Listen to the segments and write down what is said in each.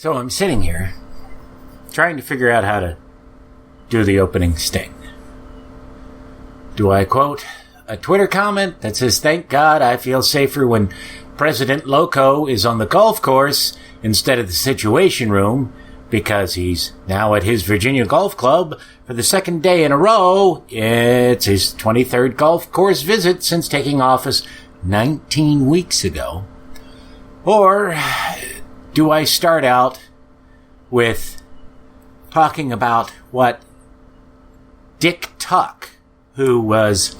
So I'm sitting here trying to figure out how to do the opening sting. Do I quote a Twitter comment that says, "Thank God I feel safer when President Loco is on the golf course instead of the Situation Room because he's now at his Virginia Golf Club for the second day in a row. It's his 23rd golf course visit since taking office 19 weeks ago." Or do I start out with talking about what Dick Tuck, who was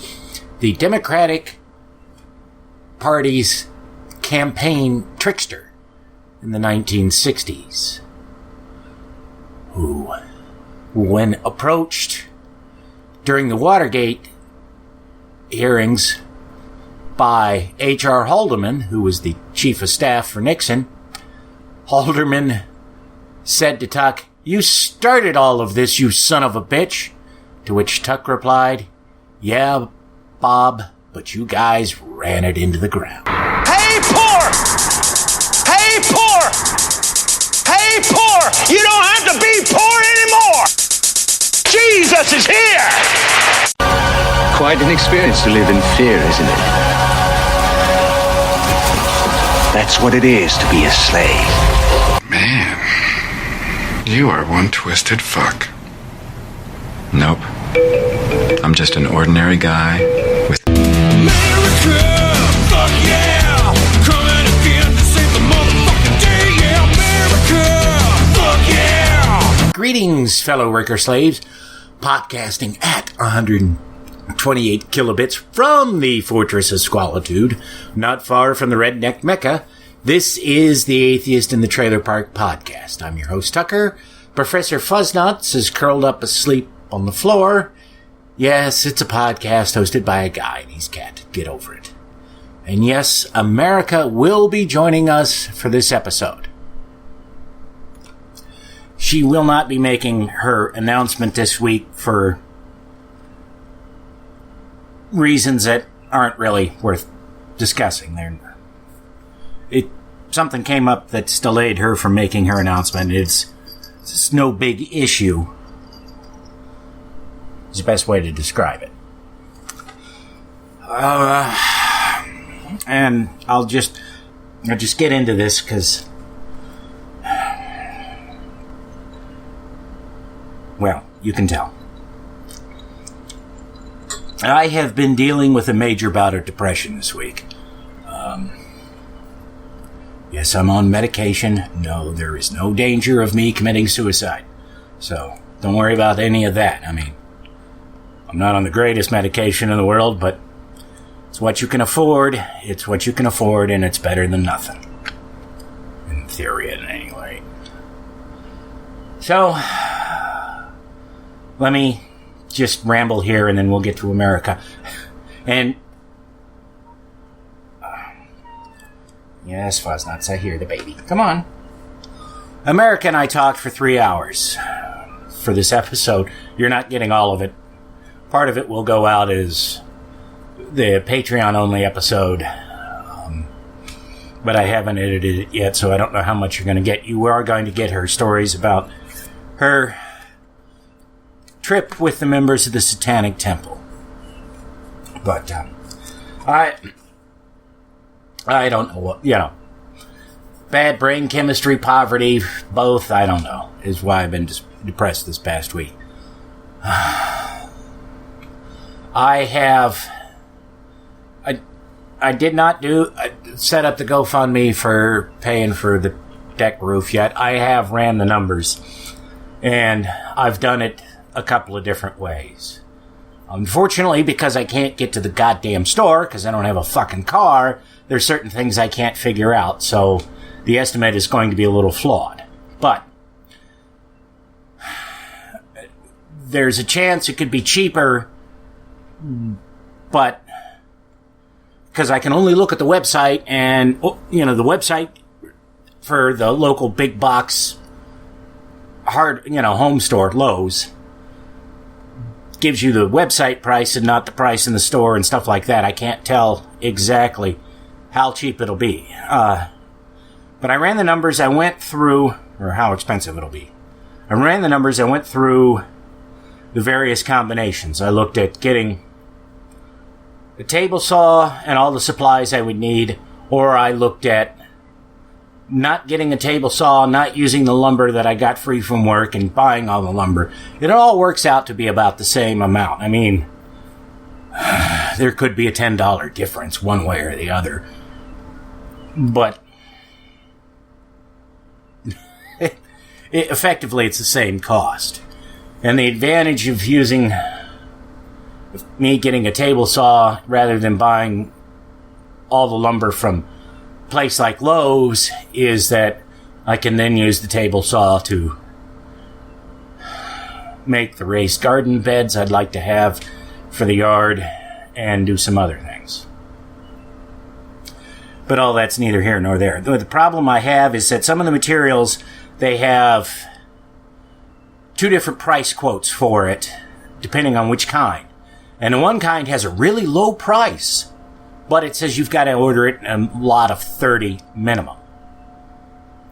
the Democratic Party's campaign trickster in the 1960s, who, when approached during the Watergate hearings by H.R. Haldeman, who was the chief of staff for Nixon, Haldeman said to Tuck, "You started all of this, you son of a bitch." To which Tuck replied, "Yeah, Bob, but you guys ran it into the ground." Hey, poor! Hey, poor! Hey, poor! You don't have to be poor anymore! Jesus is here! Quite an experience to live in fear, isn't it? That's what it is to be a slave. Man, you are one twisted fuck. Nope. I'm just an ordinary guy with... America, fuck yeah! Coming again to save the motherfucking day, yeah! America, fuck yeah! Greetings, fellow worker slaves. Podcasting at 128 kilobits from the Fortress of Squalitude, not far from the redneck Mecca. This is the Atheist in the Trailer Park Podcast. I'm your host, Tucker. Professor Fuzznuts is curled up asleep on the floor. Yes, it's a podcast hosted by a guy and his cat. Get over it. And yes, America will be joining us for this episode. She will not be making her announcement this week for reasons that aren't really worth discussing. Something came up that's delayed her from making her announcement. It's no big issue. Is the best way to describe it. And I'll just get into this because, well, you can tell. I have been dealing with a major bout of depression this week. Yes, I'm on medication. No, there is no danger of me committing suicide. So, don't worry about any of that. I mean, I'm not on the greatest medication in the world, but it's what you can afford. It's what you can afford, and it's better than nothing. In theory, at any rate. So, let me just ramble here, and then we'll get to America. And yes, Fuzznuts, I hear the baby. Come on. America and I talked for 3 hours for this episode. You're not getting all of it. Part of it will go out as the Patreon-only episode. But I haven't edited it yet, so I don't know how much you're going to get. You are going to get her stories about her trip with the members of the Satanic Temple. But, I don't know what, bad brain chemistry, poverty, both, I don't know, is why I've been depressed this past week. I did not set up the GoFundMe for paying for the deck roof yet. I have ran the numbers, and I've done it a couple of different ways. Unfortunately, because I can't get to the goddamn store, because I don't have a fucking car, there's certain things I can't figure out, so the estimate is going to be a little flawed. But there's a chance it could be cheaper, but because I can only look at the website, and, the website for the local big box home store, Lowe's, gives you the website price and not the price in the store and stuff like that. I can't tell exactly how cheap it'll be. But I ran the numbers. I went through or how expensive it'll be. I ran the numbers. I went through the various combinations. I looked at getting a table saw and all the supplies I would need, or I looked at not getting a table saw, not using the lumber that I got free from work, and buying all the lumber. It all works out to be about the same amount. I mean, there could be a $10 difference one way or the other. But effectively, it's the same cost. And the advantage of using me getting a table saw rather than buying all the lumber from a place like Lowe's is that I can then use the table saw to make the raised garden beds I'd like to have for the yard and do some other things. But all that's neither here nor there. The problem I have is that some of the materials, they have 2 different price quotes for it, depending on which kind. And the one kind has a really low price, but it says you've got to order it in a lot of 30 minimum.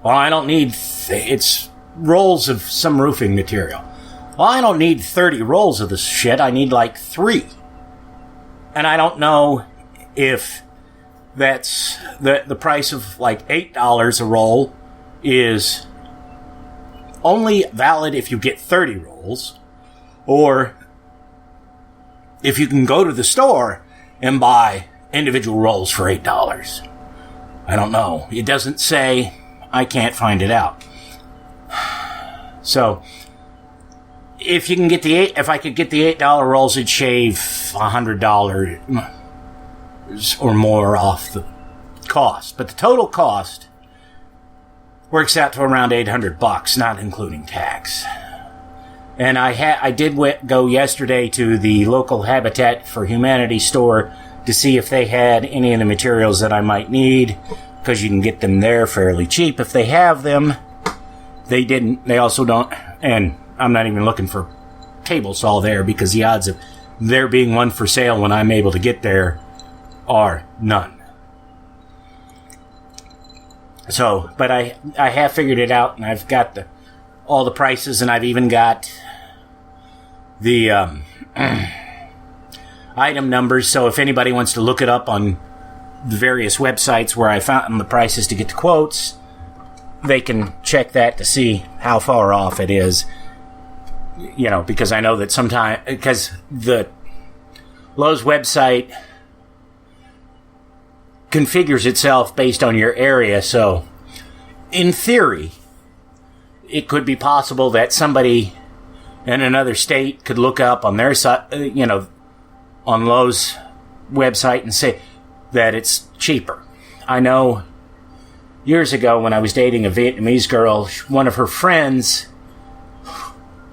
Well, I don't need... it's rolls of some roofing material. Well, I don't need 30 rolls of this shit. I need like 3. And I don't know if that's the price of like $8 a roll is only valid if you get 30 rolls, or if you can go to the store and buy individual rolls for $8. I don't know. It doesn't say. I can't find it out. So, if you can get if I could get the $8 rolls, it'd shave $100 or more off the cost. But the total cost works out to around $800, not including tax. And I did go yesterday to the local Habitat for Humanity store to see if they had any of the materials that I might need, because you can get them there fairly cheap if they have them. They didn't. They also don't. And I'm not even looking for table saw there, because the odds of there being one for sale when I'm able to get there are none. So, but I have figured it out, and I've got all the prices, and I've even got the item numbers. So if anybody wants to look it up on the various websites where I found the prices to get the quotes, they can check that to see how far off it is. You know, because I know that sometimes, because the Lowe's website configures itself based on your area, so in theory, it could be possible that somebody in another state could look up on their site, on Lowe's website and say that it's cheaper. I know years ago when I was dating a Vietnamese girl, one of her friends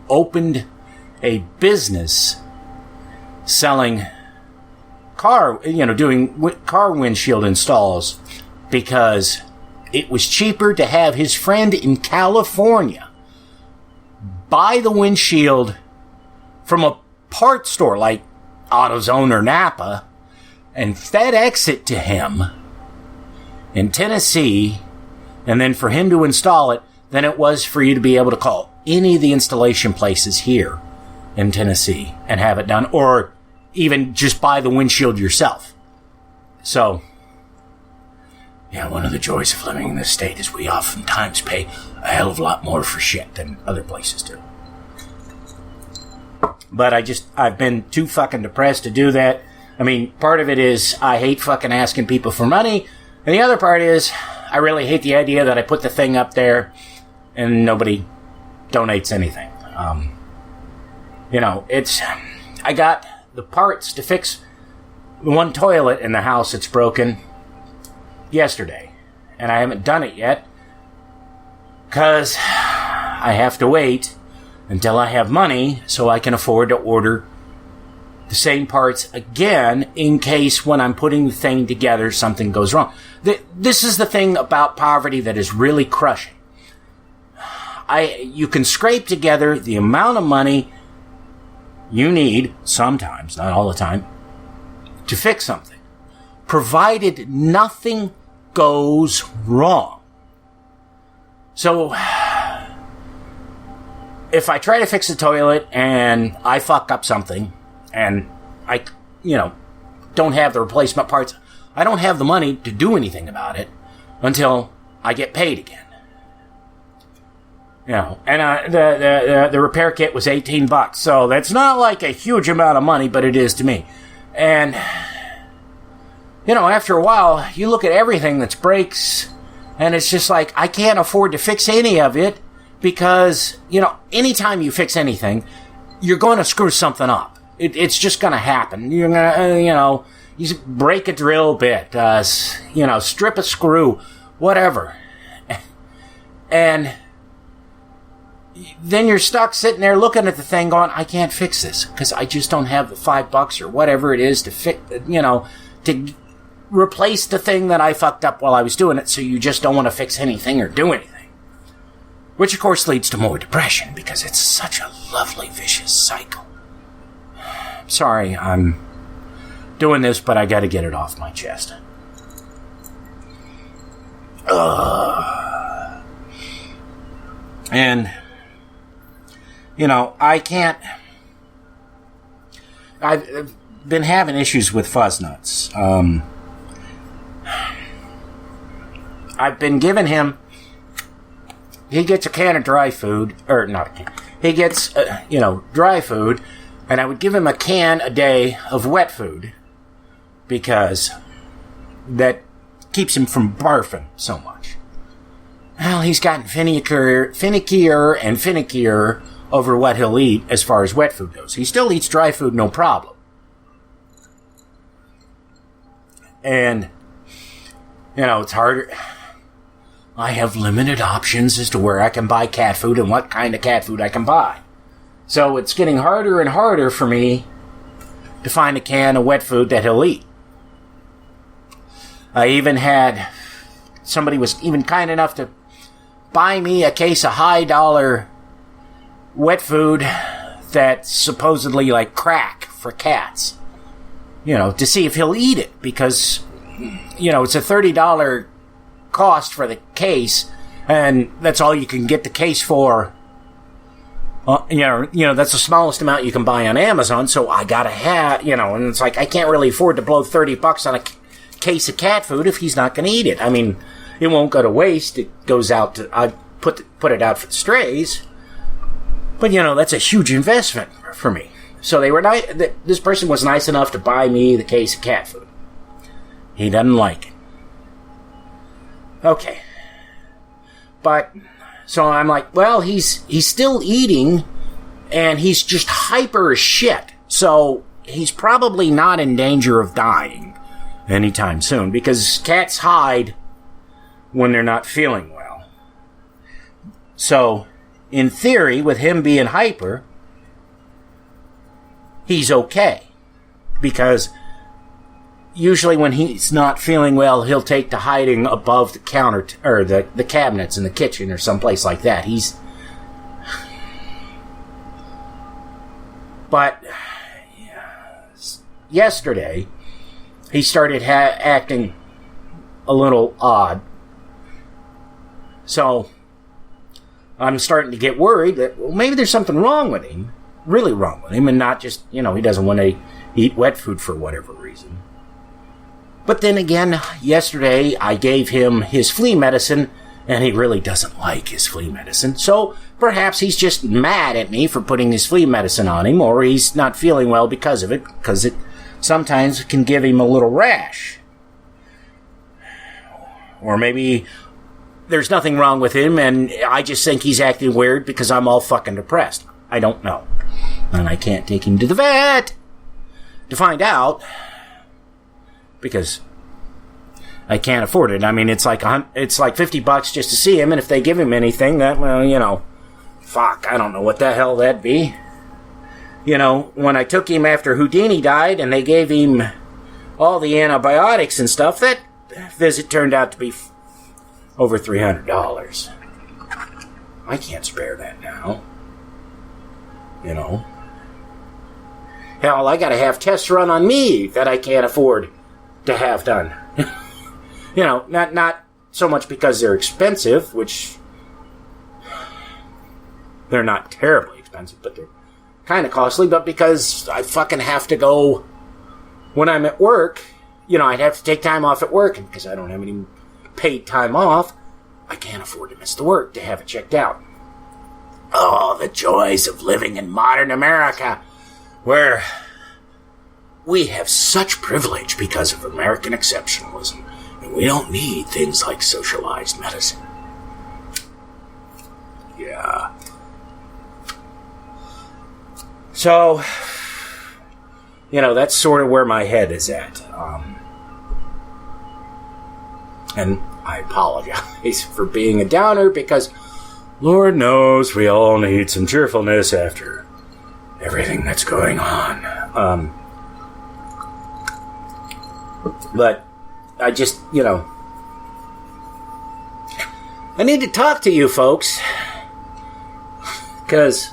opened a business selling doing car windshield installs, because it was cheaper to have his friend in California buy the windshield from a parts store like AutoZone or Napa and FedEx it to him in Tennessee, and then for him to install it, than it was for you to be able to call any of the installation places here in Tennessee and have it done, or even just buy the windshield yourself. So, yeah, one of the joys of living in this state is we oftentimes pay a hell of a lot more for shit than other places do. But I've been too fucking depressed to do that. I mean, part of it is I hate fucking asking people for money, and the other part is I really hate the idea that I put the thing up there and nobody donates anything. I got the parts to fix the one toilet in the house that's broken yesterday, and I haven't done it yet because I have to wait until I have money so I can afford to order the same parts again in case when I'm putting the thing together something goes wrong. This is the thing about poverty that is really crushing. You can scrape together the amount of money you need, sometimes, not all the time, to fix something, provided nothing goes wrong. So, if I try to fix the toilet and I fuck up something and I, don't have the replacement parts, I don't have the money to do anything about it until I get paid again. And the repair kit was $18, so that's not like a huge amount of money, but it is to me. And, after a while, you look at everything that breaks, and it's just like, I can't afford to fix any of it, because, anytime you fix anything, you're going to screw something up. It's just going to happen. You're going to, you break a drill bit, strip a screw, whatever. And then you're stuck sitting there looking at the thing going, I can't fix this because I just don't have the $5 or whatever it is to fix, to replace the thing that I fucked up while I was doing it. So you just don't want to fix anything or do anything. Which of course leads to more depression because it's such a lovely vicious cycle. Sorry, I'm doing this, but I got to get it off my chest. And I can't. I've been having issues with fuzz nuts. I've been giving him. He gets a can of dry food, or not a can. He gets, dry food, and I would give him a can a day of wet food because that keeps him from barfing so much. Well, he's gotten finickier and finickier over what he'll eat as far as wet food goes. He still eats dry food, no problem. And, it's harder. I have limited options as to where I can buy cat food and what kind of cat food I can buy. So it's getting harder and harder for me to find a can of wet food that he'll eat. I even had, somebody was even kind enough to buy me a case of high-dollar wet food that's supposedly like crack for cats, to see if he'll eat it, because, it's a $30 cost for the case, and that's all you can get the case for. That's the smallest amount you can buy on Amazon, so I gotta have, and it's like, I can't really afford to blow $30 on a case of cat food if he's not gonna eat it. I mean, it won't go to waste. It goes out to, I put it out for the strays. But, that's a huge investment for me. So they were this person was nice enough to buy me the case of cat food. He doesn't like it. Okay. But, so I'm like, well, he's still eating, and he's just hyper as shit. So he's probably not in danger of dying anytime soon, because cats hide when they're not feeling well. So, in theory, with him being hyper, he's okay. Because usually when he's not feeling well, he'll take to hiding above the counter, or the cabinets in the kitchen or someplace like that. But yesterday, he started acting a little odd. So I'm starting to get worried that maybe there's something wrong with him, really wrong with him, and not just, he doesn't want to eat wet food for whatever reason. But then again, yesterday I gave him his flea medicine, and he really doesn't like his flea medicine. So perhaps he's just mad at me for putting his flea medicine on him, or he's not feeling well because of it, because it sometimes can give him a little rash. Or maybe there's nothing wrong with him, and I just think he's acting weird because I'm all fucking depressed. I don't know. And I can't take him to the vet to find out, because I can't afford it. I mean, it's like $50 just to see him, and if they give him anything, that, fuck, I don't know what the hell that'd be. When I took him after Houdini died, and they gave him all the antibiotics and stuff, that visit turned out to be over $300. I can't spare that now. Hell, I gotta have tests run on me that I can't afford to have done. Not so much because they're expensive, which they're not terribly expensive, but they're kind of costly. But because I fucking have to go when I'm at work, I'd have to take time off at work, and because I don't have any paid time off, I can't afford to miss the work to have it checked out. Oh, the joys of living in modern America, where we have such privilege because of American exceptionalism, and we don't need things like socialized medicine. Yeah. So, that's sort of where my head is at. And I apologize for being a downer, because Lord knows we all need some cheerfulness after everything that's going on. But I just, I need to talk to you folks, because,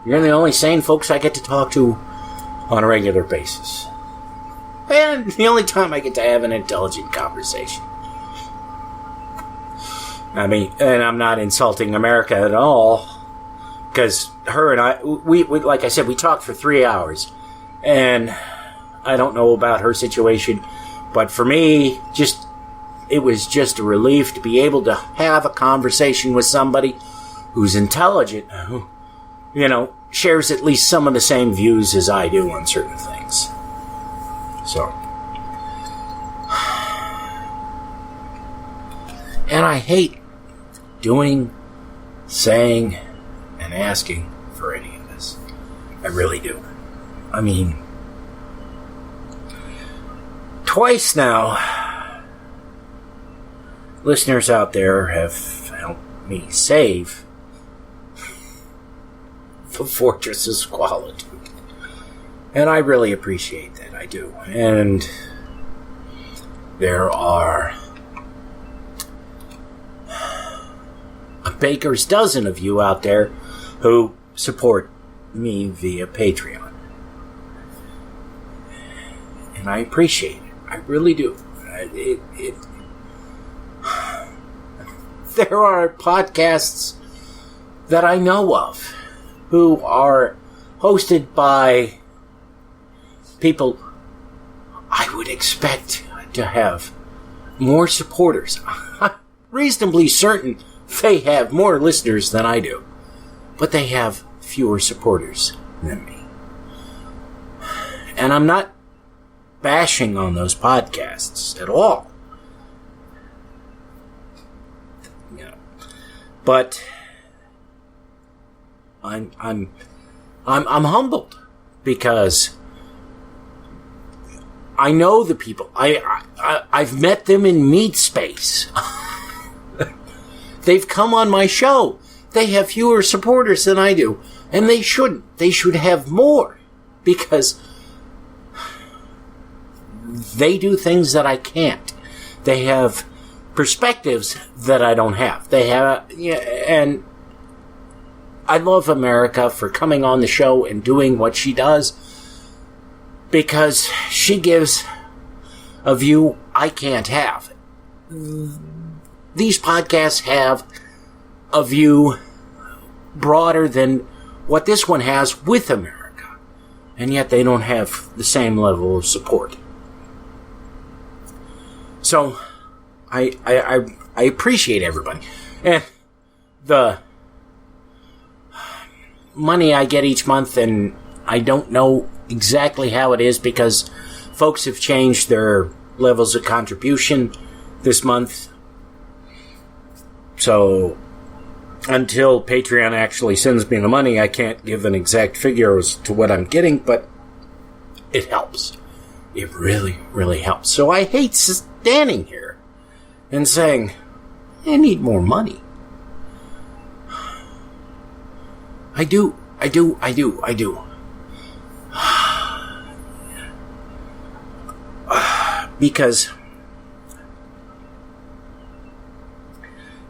you're the only sane folks I get to talk to on a regular basis. And the only time I get to have an intelligent conversation. I mean, and I'm not insulting America at all, because her and I, we like I said, we talked for 3 hours, and I don't know about her situation, but for me, it was just a relief to be able to have a conversation with somebody who's intelligent, who, shares at least some of the same views as I do on certain things. So. And I hate doing, saying, and asking for any of this. I really do. I mean, twice now, listeners out there have helped me save the Fortress of Squalitude. And I really appreciate that. I do. And there are a baker's dozen of you out there who support me via Patreon. And I appreciate it. I really do. There are podcasts that I know of who are hosted by people I would expect to have more supporters. I'm reasonably certain they have more listeners than I do, but they have fewer supporters than me. And I'm not bashing on those podcasts at all. But I'm humbled, because I know the people. I've met them in meat space. They've come on my show. They have fewer supporters than I do, and they shouldn't. They should have more, because they do things that I can't. They have perspectives that I don't have. They have, and I love America for coming on the show and doing what she does, because she gives a view I can't have. These podcasts have a view broader than what this one has with America, and yet they don't have the same level of support. So I appreciate everybody. And the money I get each month, and I don't know exactly how it is, because folks have changed their levels of contribution this month. So until Patreon actually sends me the money, I can't give an exact figure as to what I'm getting, but it helps. It really, really helps. So I hate standing here and saying, I need more money. I do. Because,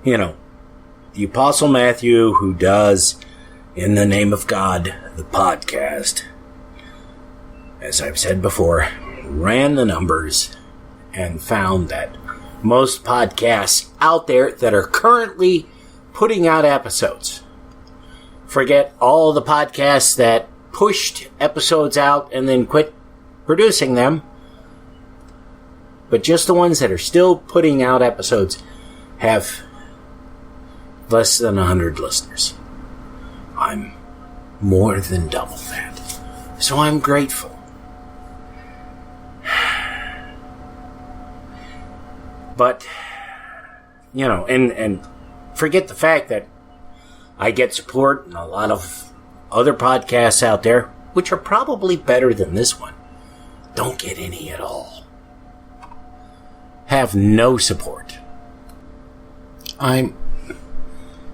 the Apostle Matthew, who does In the Name of God, the podcast, as I've said before, ran the numbers and found that most podcasts out there that are currently putting out episodes. Forget all the podcasts that pushed episodes out and then quit producing them. But just the ones that are still putting out episodes have less than 100 listeners. I'm more than double that. So I'm grateful. But, you know, and forget the fact that I get support in a lot of other podcasts out there, which are probably better than this one. Don't get any at all. Have no support. I'm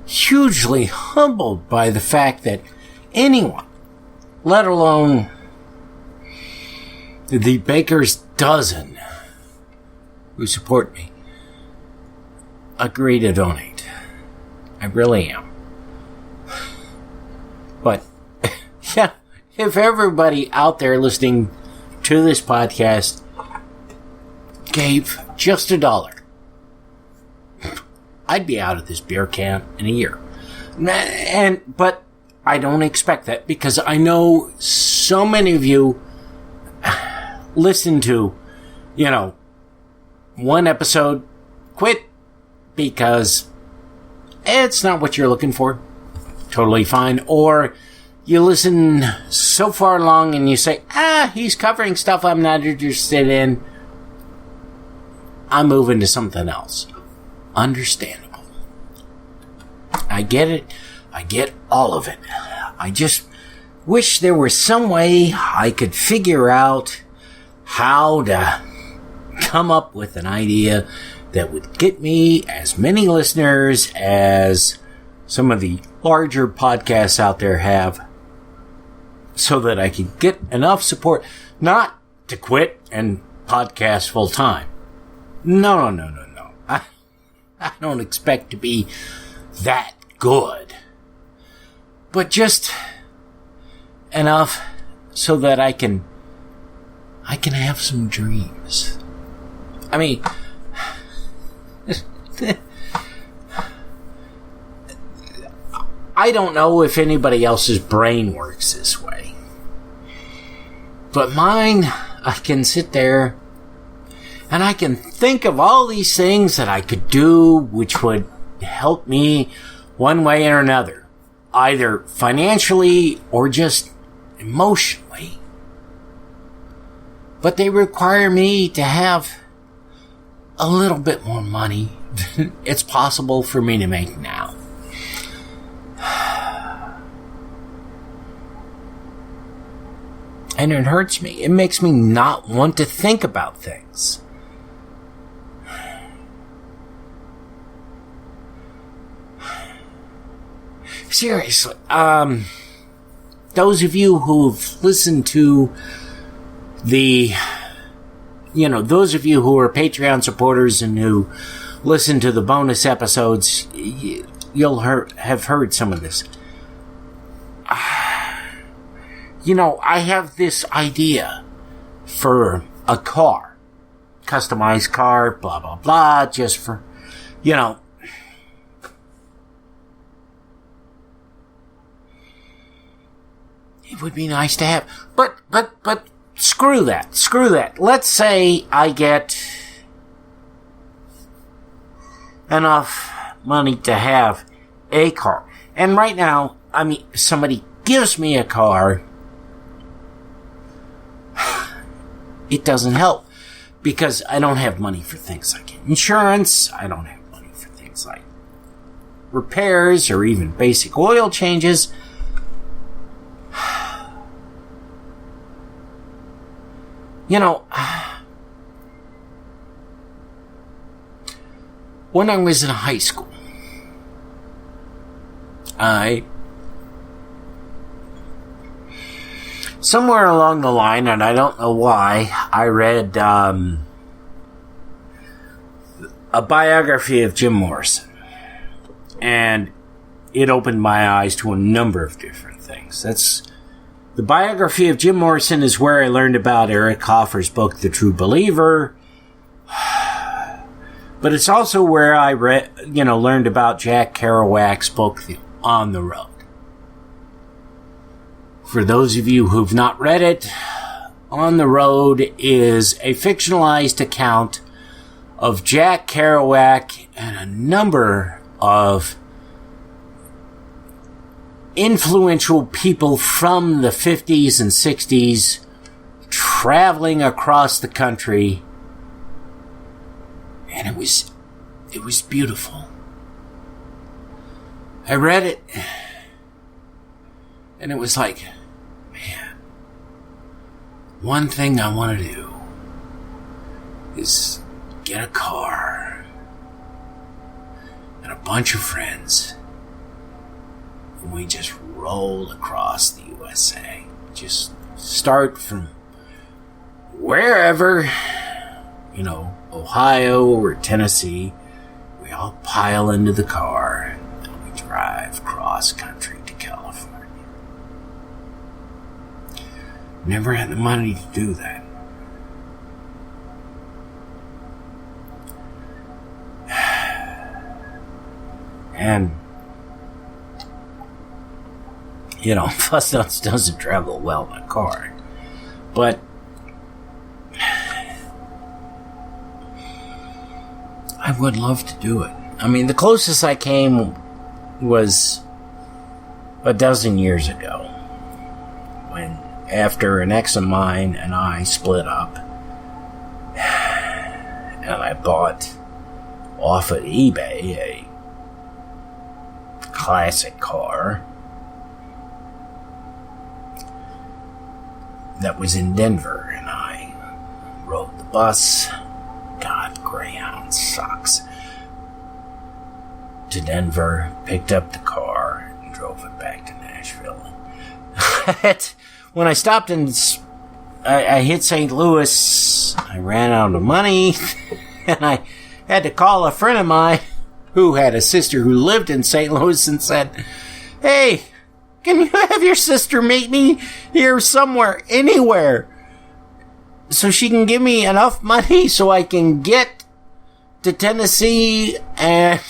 hugely humbled by the fact that anyone, let alone the baker's dozen who support me, agree to donate. I really am. But, yeah, if everybody out there listening to this podcast gave just $1, I'd be out of this beer can in a year. But I don't expect that because I know so many of you listen to, you know, one episode, quit because it's not what you're looking for. Totally fine. Or you listen so far along and you say, he's covering stuff I'm not interested in. I'm moving to something else. Understandable. I get it. I get all of it. I just wish there was some way I could figure out how to come up with an idea that would get me as many listeners as some of the larger podcasts out there have, so that I could get enough support, not to quit and podcast full time. No. I don't expect to be that good. But just enough so that I can have some dreams. I mean, I don't know if anybody else's brain works this way. But mine, I can sit there and I can think of all these things that I could do which would help me one way or another, either financially or just emotionally. But they require me to have a little bit more money than it's possible for me to make now. And it hurts me. It makes me not want to think about things. Seriously, those of you who've listened to those of you who are Patreon supporters and who listen to the bonus episodes, you'll have heard some of this. I have this idea for a car, customized car, blah, blah, blah, just for, it would be nice to have, but screw that. Let's say I get enough money to have a car. And right now, somebody gives me a car, it doesn't help because I don't have money for things like insurance. I don't have money for things like repairs or even basic oil changes. When I was in high school, somewhere along the line, and I don't know why, I read a biography of Jim Morrison. And it opened my eyes to a number of different things. The biography of Jim Morrison is where I learned about Eric Hoffer's book, The True Believer, But it's also where I learned about Jack Kerouac's book, On the Road. For those of you who've not read it, On the Road is a fictionalized account of Jack Kerouac and a number of influential people from the 50s and 60s traveling across the country. And it was beautiful. I read it, and it was like, man, one thing I want to do is get a car and a bunch of friends, and we just roll across the USA. Just start from wherever, Ohio or Tennessee. We all pile into the car and we drive cross country to California. Never had the money to do that. And, Fuzz Nuts doesn't travel well in a car. But I would love to do it. I mean, the closest I came was a dozen years ago, when after an ex of mine and I split up, and I bought off of eBay a classic car that was in Denver, and I rode the bus. God, Greyhound sucks. To Denver, picked up the car, and drove it back to Nashville. When I stopped I hit St. Louis, I ran out of money, and I had to call a friend of mine who had a sister who lived in St. Louis and said, "Hey, can you have your sister meet me here somewhere, anywhere, so she can give me enough money so I can get to Tennessee and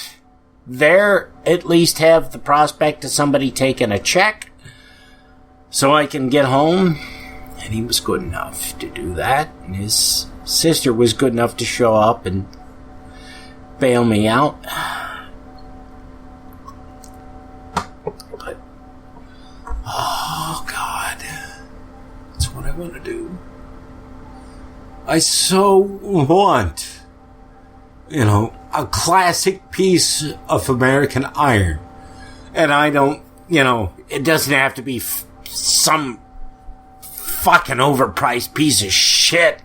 there at least have the prospect of somebody taking a check so I can get home?" And he was good enough to do that, and his sister was good enough to show up and bail me out. But, oh God, that's what I want to do. I so want, a classic piece of American iron. And I don't, it doesn't have to be some fucking overpriced piece of shit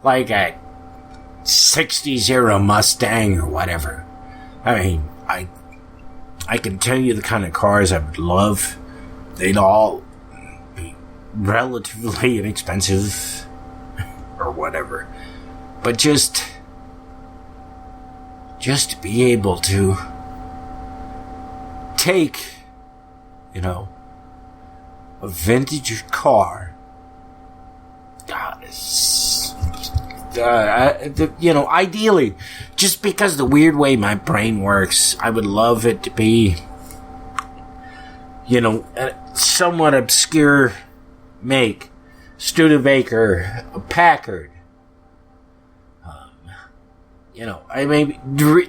like a 60s era Mustang or whatever. I mean, I can tell you the kind of cars I would love. They'd all be relatively inexpensive or whatever. But just to be able to take, a vintage car. God, ideally, just because the weird way my brain works, I would love it to be, a somewhat obscure make. Studebaker, a Packard. I mean,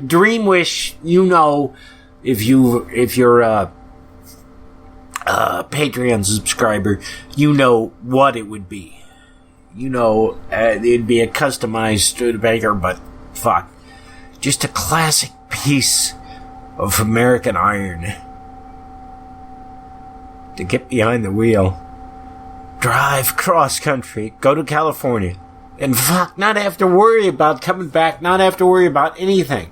Dream Wish, if you're a Patreon subscriber, what it would be. It'd be a customized Studebaker, but fuck. Just a classic piece of American iron to get behind the wheel, drive cross country, go to California, and fuck, not have to worry about coming back, not have to worry about anything.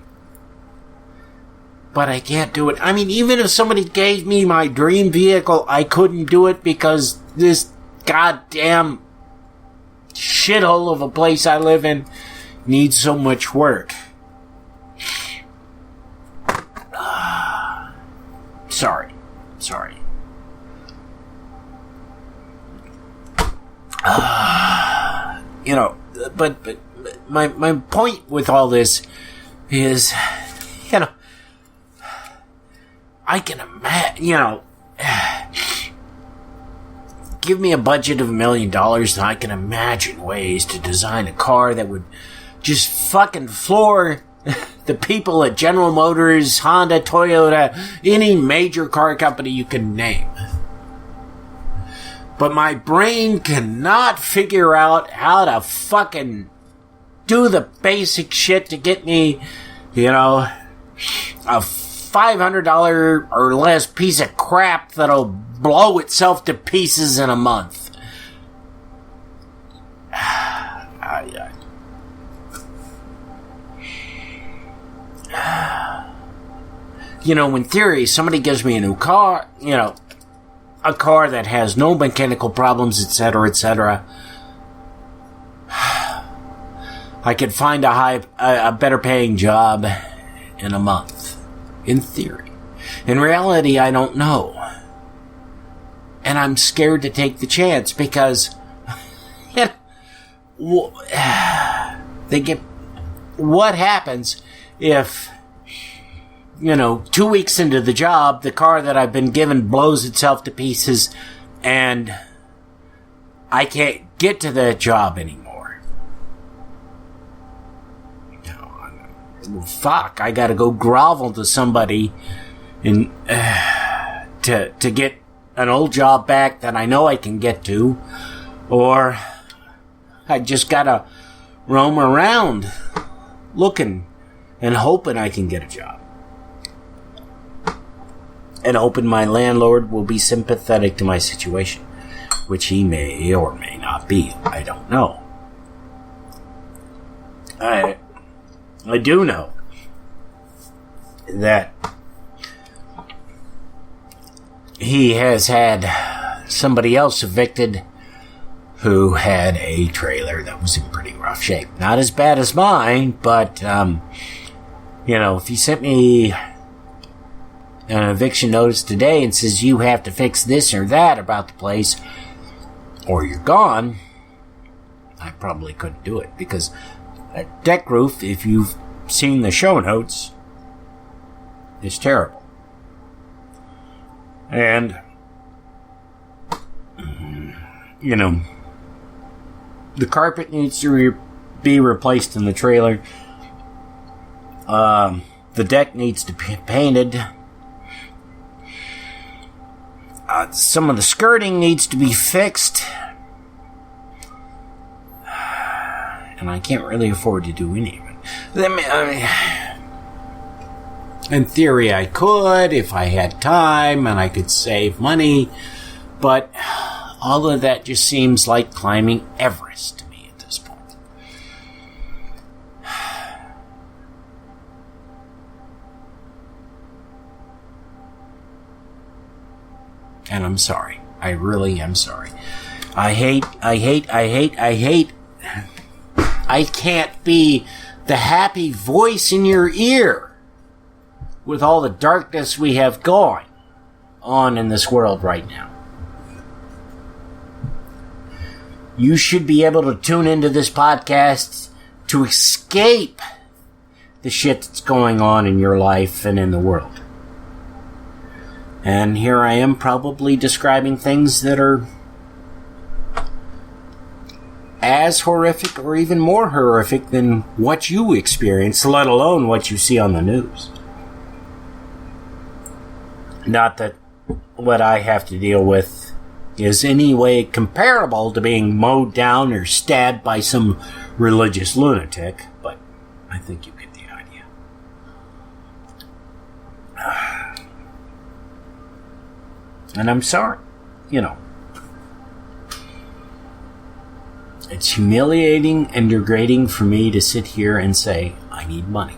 But I can't do it. I mean, even if somebody gave me my dream vehicle, I couldn't do it because this goddamn shithole of a place I live in needs so much work. Sorry. But my point with all this is, I can imagine, give me a budget of $1 million and I can imagine ways to design a car that would just fucking floor the people at General Motors, Honda, Toyota, any major car company you can name. But my brain cannot figure out how to fucking do the basic shit to get me, a $500 or less piece of crap that'll blow itself to pieces in a month. In theory, somebody gives me a new car, a car that has no mechanical problems, etc., etc., I could find a better paying job in a month. In theory. In reality, I don't know. And I'm scared to take the chance because what happens if 2 weeks into the job, the car that I've been given blows itself to pieces and I can't get to that job anymore? Fuck, I gotta go grovel to somebody to get an old job back that I know I can get to, or I just gotta roam around looking and hoping I can get a job. And hoping my landlord will be sympathetic to my situation, which he may or may not be. I don't know. I do know that he has had somebody else evicted who had a trailer that was in pretty rough shape. Not as bad as mine, but, if he sent me an eviction notice today and says you have to fix this or that about the place or you're gone, I probably couldn't do it because a deck roof, if you've seen the show notes, is terrible. And, the carpet needs to be replaced in the trailer. The deck needs to be painted. Some of the skirting needs to be fixed. And I can't really afford to do any of it. In theory, I could if I had time and I could save money, but all of that just seems like climbing Everest to me at this point. And I'm sorry. I really am sorry. I hate. I can't be the happy voice in your ear with all the darkness we have going on in this world right now. You should be able to tune into this podcast to escape the shit that's going on in your life and in the world. And here I am probably describing things that are as horrific or even more horrific than what you experience, let alone what you see on the news. Not that what I have to deal with is any way comparable to being mowed down or stabbed by some religious lunatic, but I think you get the idea. And I'm sorry, It's humiliating and degrading for me to sit here and say, I need money.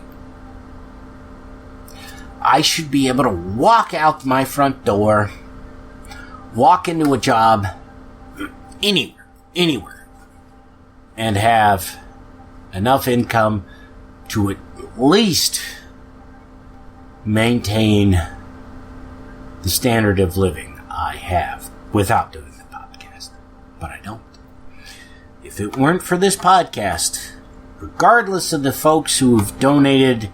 I should be able to walk out my front door, walk into a job anywhere, and have enough income to at least maintain the standard of living I have without doing the podcast. But I don't. If it weren't for this podcast, regardless of the folks who've donated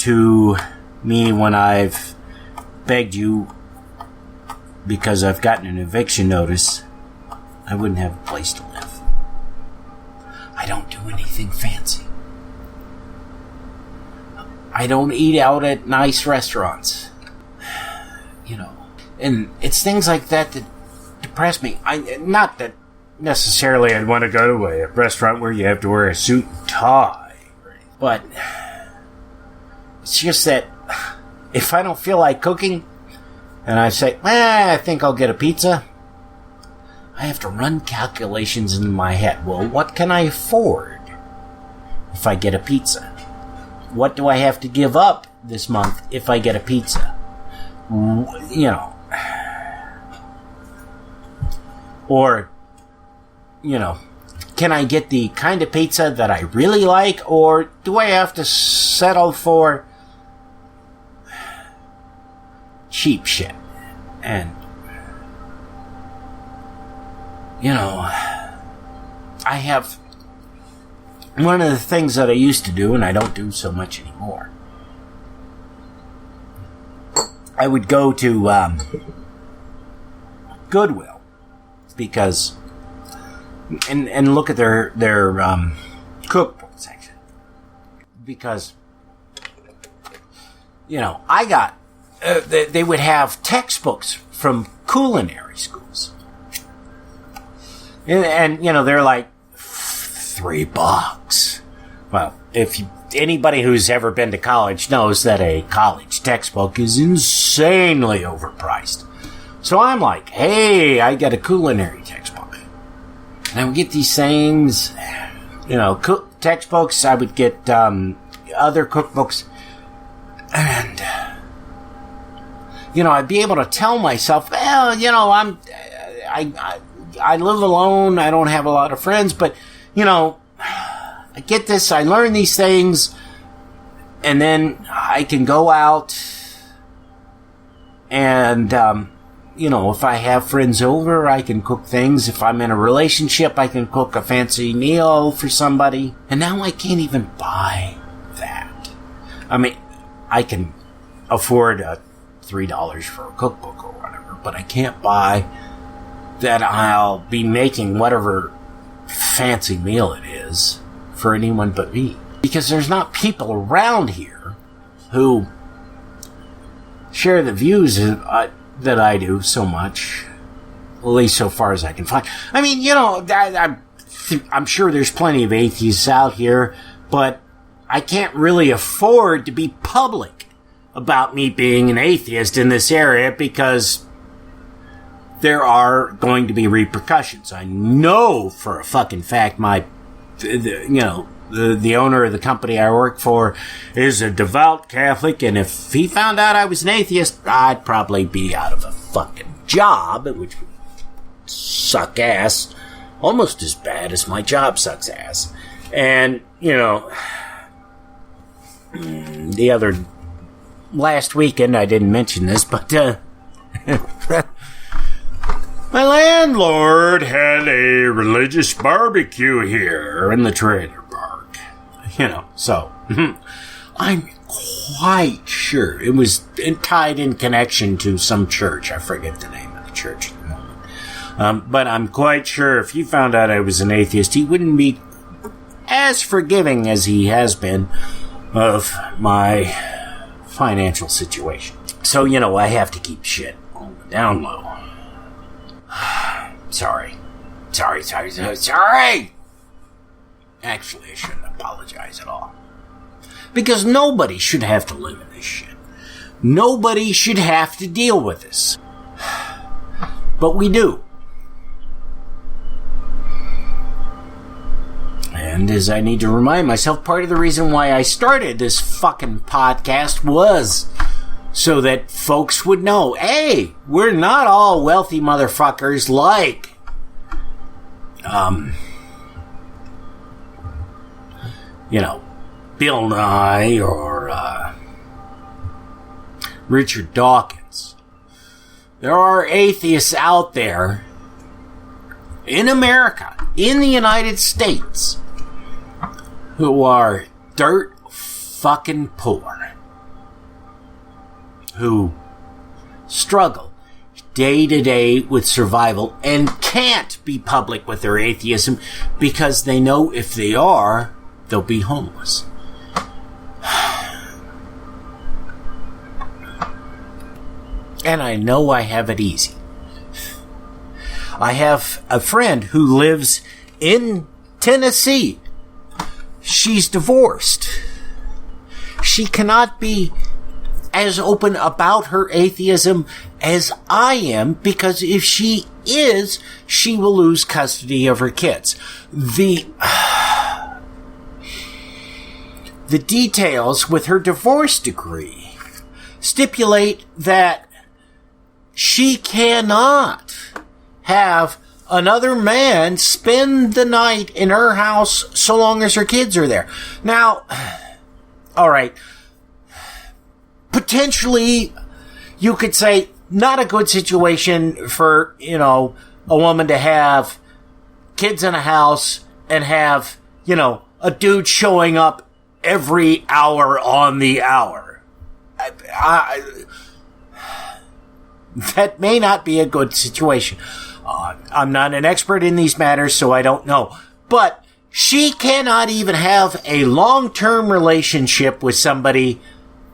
to me when I've begged you because I've gotten an eviction notice, I wouldn't have a place to live. I don't do anything fancy. I don't eat out at nice restaurants. You know, and it's things like that that depress me. Not that necessarily I'd want to go to a restaurant where you have to wear a suit and tie, but it's just that if I don't feel like cooking and I say, I think I'll get a pizza, I have to run calculations in my head. Well, what can I afford if I get a pizza? What do I have to give up this month if I get a pizza? You know. Or, you know, can I get the kind of pizza that I really like, or do I have to settle for cheap shit? And, you know, I have one of the things that I used to do, and I don't do so much anymore. I would go to Goodwill because and look at their cookbook section, because you know I got they would have textbooks from culinary schools, and you know they're like $3. Well, if anybody who's ever been to college knows that a college textbook is insanely overpriced. So I'm like, hey, I got a culinary textbook. And I would get these things, you know, textbooks. I would get other cookbooks. And, you know, I'd be able to tell myself, well, you know, I live alone. I don't have a lot of friends. But, you know, I get this. I learn these things. And then I can go out and, you know, if I have friends over, I can cook things. If I'm in a relationship, I can cook a fancy meal for somebody. And now I can't even buy that. I mean, I can afford $3 for a cookbook or whatever, but I can't buy that I'll be making whatever fancy meal it is for anyone but me. Because there's not people around here who share the views that I do so much, at least so far as I can find. I mean, you know, I'm sure there's plenty of atheists out here, but I can't really afford to be public about me being an atheist in this area because there are going to be repercussions. I know for a fucking fact the owner of the company I work for is a devout Catholic, and if he found out I was an atheist, I'd probably be out of a fucking job, which would suck ass, almost as bad as my job sucks ass. And, you know, last weekend, I didn't mention this, but, my landlord had a religious barbecue here in the trailer park. You know, so I'm quite sure it was tied in connection to some church. I forget the name of the church at the moment. But I'm quite sure if he found out I was an atheist, he wouldn't be as forgiving as he has been of my financial situation. So, you know, I have to keep shit on the down low. Sorry. Actually, I shouldn't apologize at all. Because nobody should have to live in this shit. Nobody should have to deal with this. But we do. And as I need to remind myself, part of the reason why I started this fucking podcast was so that folks would know, hey, we're not all wealthy motherfuckers like, you know, Bill Nye or Richard Dawkins. There are atheists out there in America, in the United States, who are dirt fucking poor. who struggle day to day with survival and can't be public with their atheism because they know if they are, they'll be homeless. And I know I have it easy. I have a friend who lives in Tennessee. She's divorced. She cannot be as open about her atheism as I am, because if she is, she will lose custody of her kids. The details with her divorce decree stipulate that she cannot have another man spend the night in her house so long as her kids are there. Now, all right, potentially you could say not a good situation for, a woman to have kids in a house and have, a dude showing up every hour on the hour. That may not be a good situation. I'm not an expert in these matters, so I don't know. But she cannot even have a long-term relationship with somebody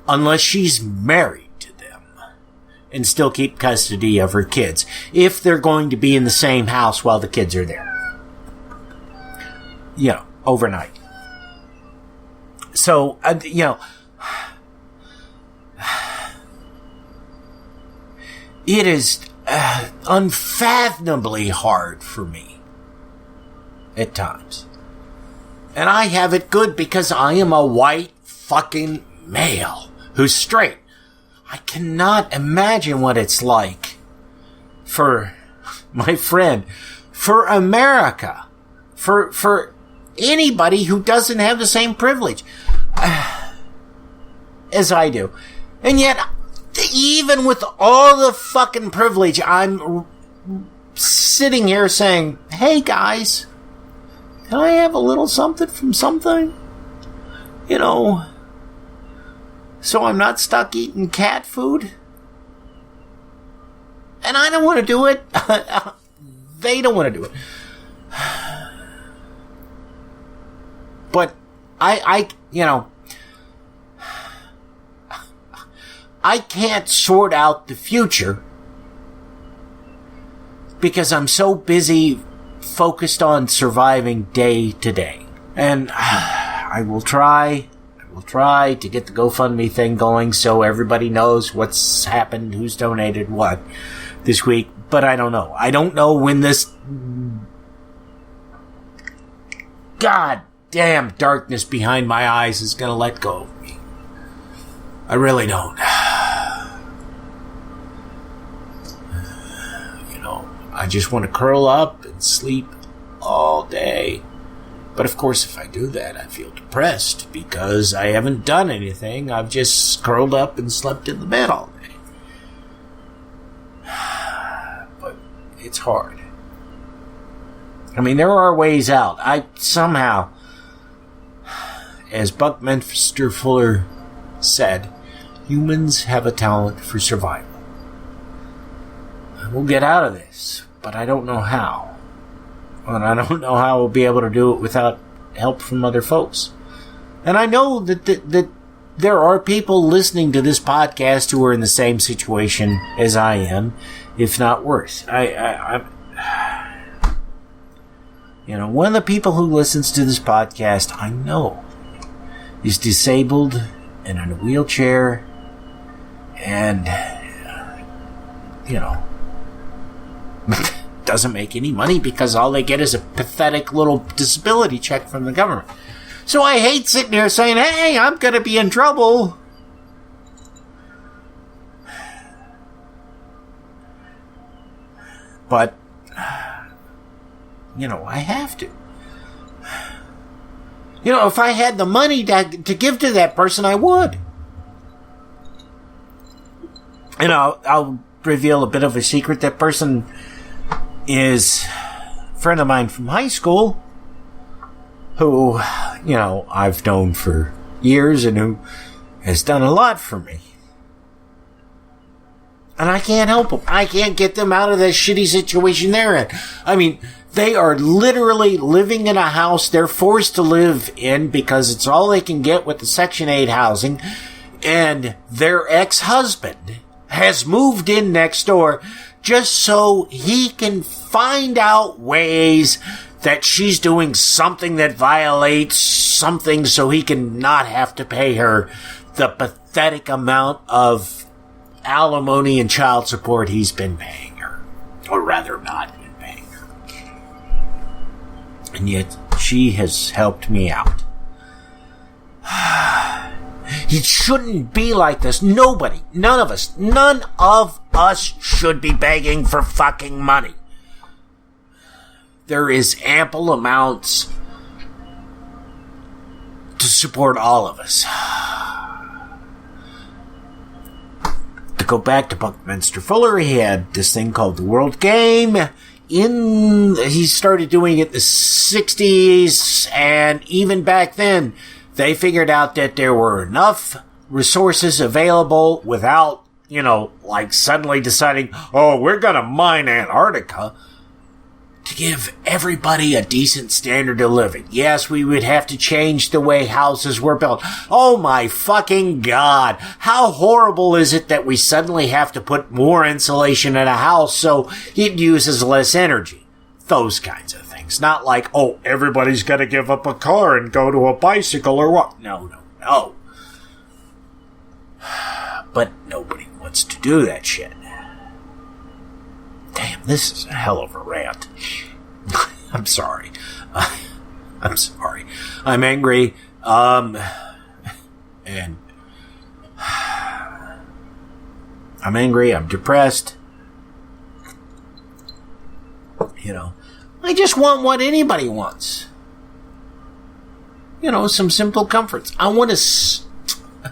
unless she's married to them and still keep custody of her kids if they're going to be in the same house while the kids are there. Overnight. So, it is unfathomably hard for me at times. And I have it good because I am a white fucking male who's straight. I cannot imagine what it's like for my friend, for America, for anybody who doesn't have the same privilege as I do. And yet, even with all the fucking privilege, I'm sitting here saying, hey guys, can I have a little something from something? So I'm not stuck eating cat food? And I don't want to do it. They don't want to do it. But I can't sort out the future because I'm so busy focused on surviving day to day. And I will try to get the GoFundMe thing going so everybody knows what's happened, who's donated what this week. But I don't know. I don't know when this goddamn darkness behind my eyes is going to let go of me. I really don't. I just want to curl up and sleep all day. But of course, if I do that, I feel depressed because I haven't done anything. I've just curled up and slept in the bed all day. But it's hard. I mean, there are ways out. I somehow, as Buckminster Fuller said, humans have a talent for survival. We'll get out of this, but I don't know how. And I don't know how we'll be able to do it without help from other folks. And I know that there are people listening to this podcast who are in the same situation as I am, if not worse. One of the people who listens to this podcast, I know, is disabled and in a wheelchair and, doesn't make any money because all they get is a pathetic little disability check from the government. So I hate sitting here saying, hey, I'm going to be in trouble. But, I have to. If I had the money to give to that person, I would. I'll reveal a bit of a secret. That person is a friend of mine from high school who, I've known for years and who has done a lot for me. And I can't help them. I can't get them out of that shitty situation they're in. I mean, they are literally living in a house they're forced to live in because it's all they can get with the Section 8 housing. And their ex-husband has moved in next door just so he can find out ways that she's doing something that violates something so he can not have to pay her the pathetic amount of alimony and child support he's been paying her. Or rather, not been paying her. And yet, she has helped me out. It shouldn't be like this. Nobody, none of us should be begging for fucking money. There is ample amounts to support all of us. To go back to Buckminster Fuller, he had this thing called the World Game. He started doing it in the 60s, and even back then, they figured out that there were enough resources available without, like suddenly deciding, oh, we're gonna mine Antarctica, to give everybody a decent standard of living. Yes, we would have to change the way houses were built. Oh my fucking God. How horrible is it that we suddenly have to put more insulation in a house so it uses less energy? Those kinds of things. Not like, oh, everybody's got to give up a car and go to a bicycle or what. No. But nobody wants to do that shit. Damn, this is a hell of a rant. I'm sorry. I'm sorry. I'm angry. And I'm angry. I'm depressed. I just want what anybody wants. Some simple comforts. I want to, I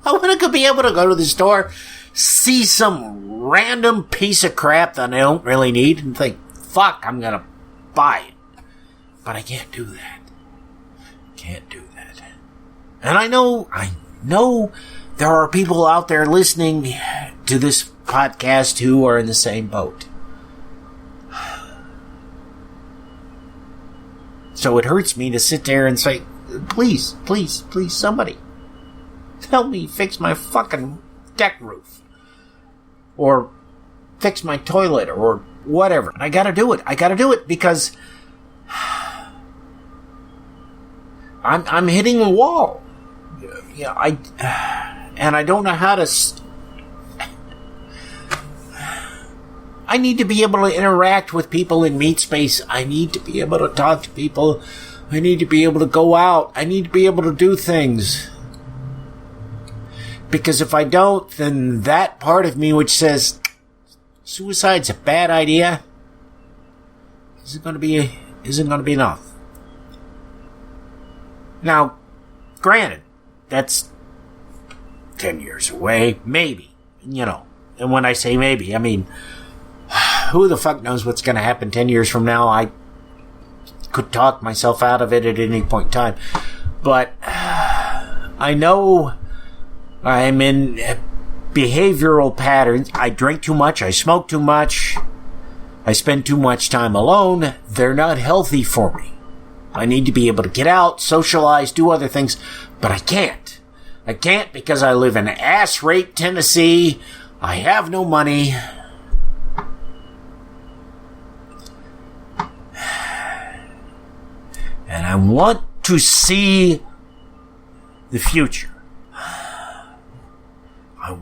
want to be able to go to the store, see some random piece of crap that I don't really need and think, fuck, I'm going to buy it. But I can't do that. And I know there are people out there listening to this podcast who are in the same boat. So it hurts me to sit there and say, please, somebody, help me fix my fucking deck roof. Or fix my toilet, or whatever. I gotta do it because I'm hitting a wall. And I don't know how to. I need to be able to interact with people in meat space. I need to be able to talk to people. I need to be able to go out. I need to be able to do things. Because if I don't, then that part of me which says suicide's a bad idea isn't going to be enough. Now, granted, that's 10 years away, maybe, And when I say maybe, I mean, who the fuck knows what's going to happen 10 years from now? I could talk myself out of it at any point in time. But I know I'm in behavioral patterns. I drink too much. I smoke too much. I spend too much time alone. They're not healthy for me. I need to be able to get out, socialize, do other things, but I can't. I can't because I live in ass-raped Tennessee. I have no money. And I want to see the future. I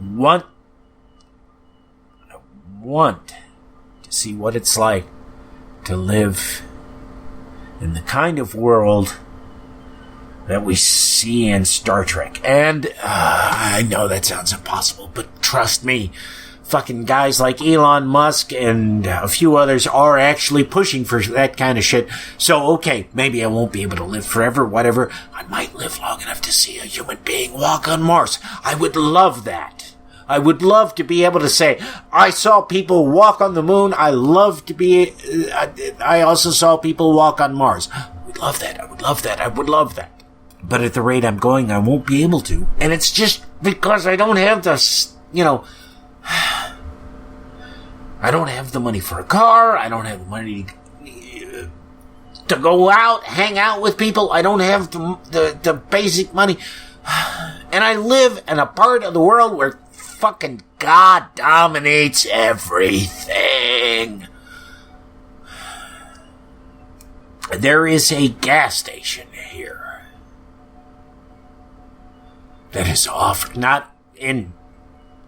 want to see what it's like to live in the kind of world that we see in Star Trek. And I know that sounds impossible, but trust me, fucking guys like Elon Musk and a few others are actually pushing for that kind of shit. So, okay, maybe I won't be able to live forever, whatever. I might live long enough to see a human being walk on Mars. I would love that. I would love to be able to say, I saw people walk on the moon. I also saw people walk on Mars. I would love that. I would love that. But at the rate I'm going, I won't be able to. And it's just because I don't have the, I don't have the money for a car. I don't have money to go out, hang out with people. I don't have the basic money. And I live in a part of the world where fucking God dominates everything. There is a gas station here that is offering, not in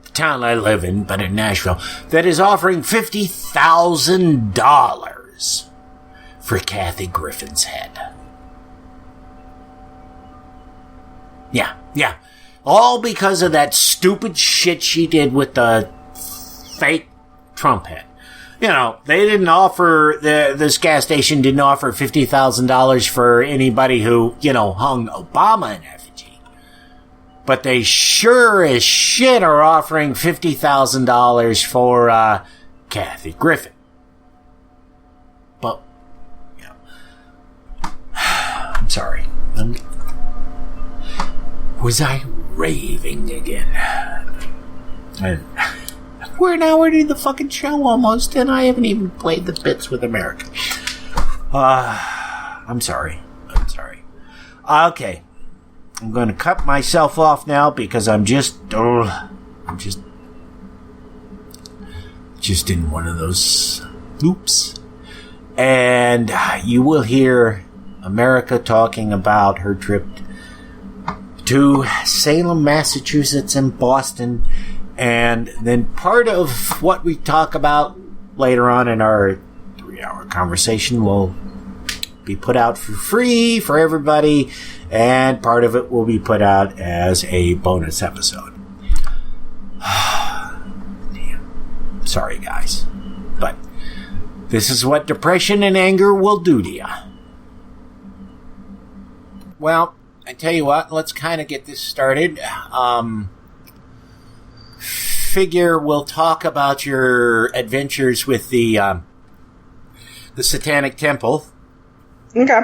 the town I live in, but in Nashville, that is offering $50,000 for Kathy Griffin's head. Yeah. All because of that stupid shit she did with the fake Trump head. You know, they didn't offer, this gas station didn't offer $50,000 for anybody who, hung Obama in effigy. But they sure as shit are offering $50,000 for, Kathy Griffin. But, I'm sorry. Was I raving again? We're an hour into the fucking show almost, and I haven't even played the bits with America. I'm sorry. Okay. I'm going to cut myself off now because I'm just in one of those loops. And you will hear America talking about her trip to Salem, Massachusetts, and Boston. And then part of what we talk about later on in our 3-hour conversation will be put out for free for everybody, and part of it will be put out as a bonus episode. Damn. Sorry, guys. But this is what depression and anger will do to you. Well, I tell you what, let's kind of get this started. Figure we'll talk about your adventures with the Satanic Temple. Okay.